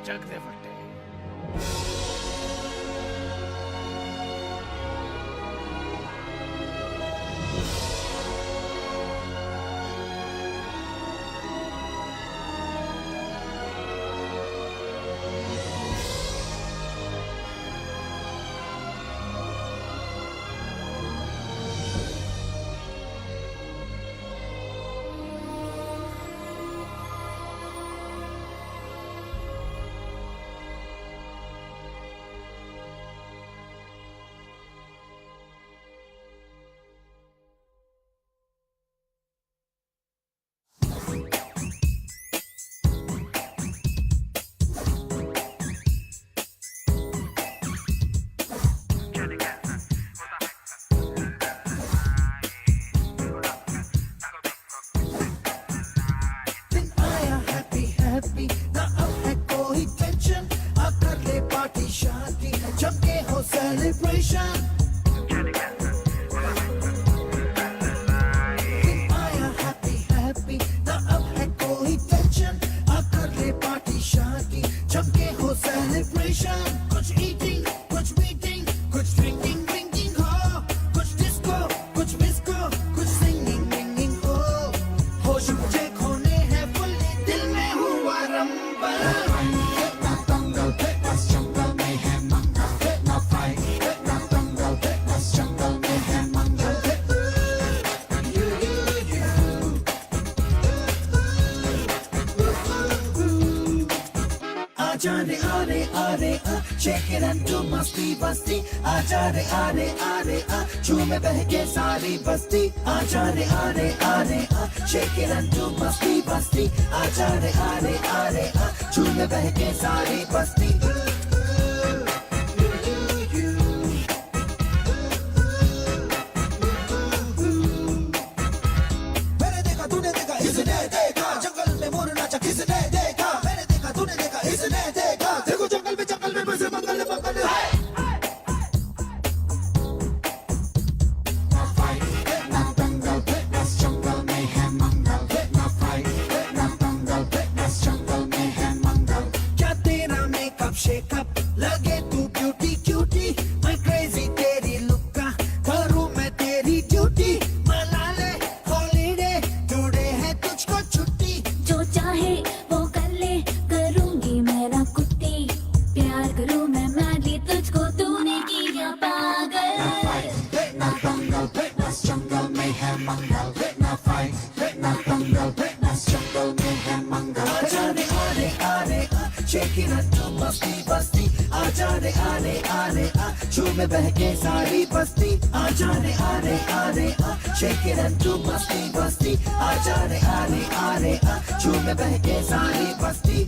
जग दे फटे। Shake it and do masti basti. आजा रे आरे आरे आ, झूमे बहके सारी बस्ती. आजा रे आरे आरे आ, shake it and do masti basti. आजा रे आरे आरे आ, झूमे बहके सारी बस्ती. मैंने देखा तूने देखा इसने देखा, जंगल में मोर नाचा किसने देखा. मैंने देखा तूने देखा इसने देखा, देखो जंगल में बसे मंगल मंगल. क्या तेरा मेकअप शेक जाने आने आने आ झूमे बहके सारी बस्ती आ जाने आने आने आ शेक इट एंड डू मस्ती बस्ती आ जाने आने आने आ झूमे बहके सारी बस्ती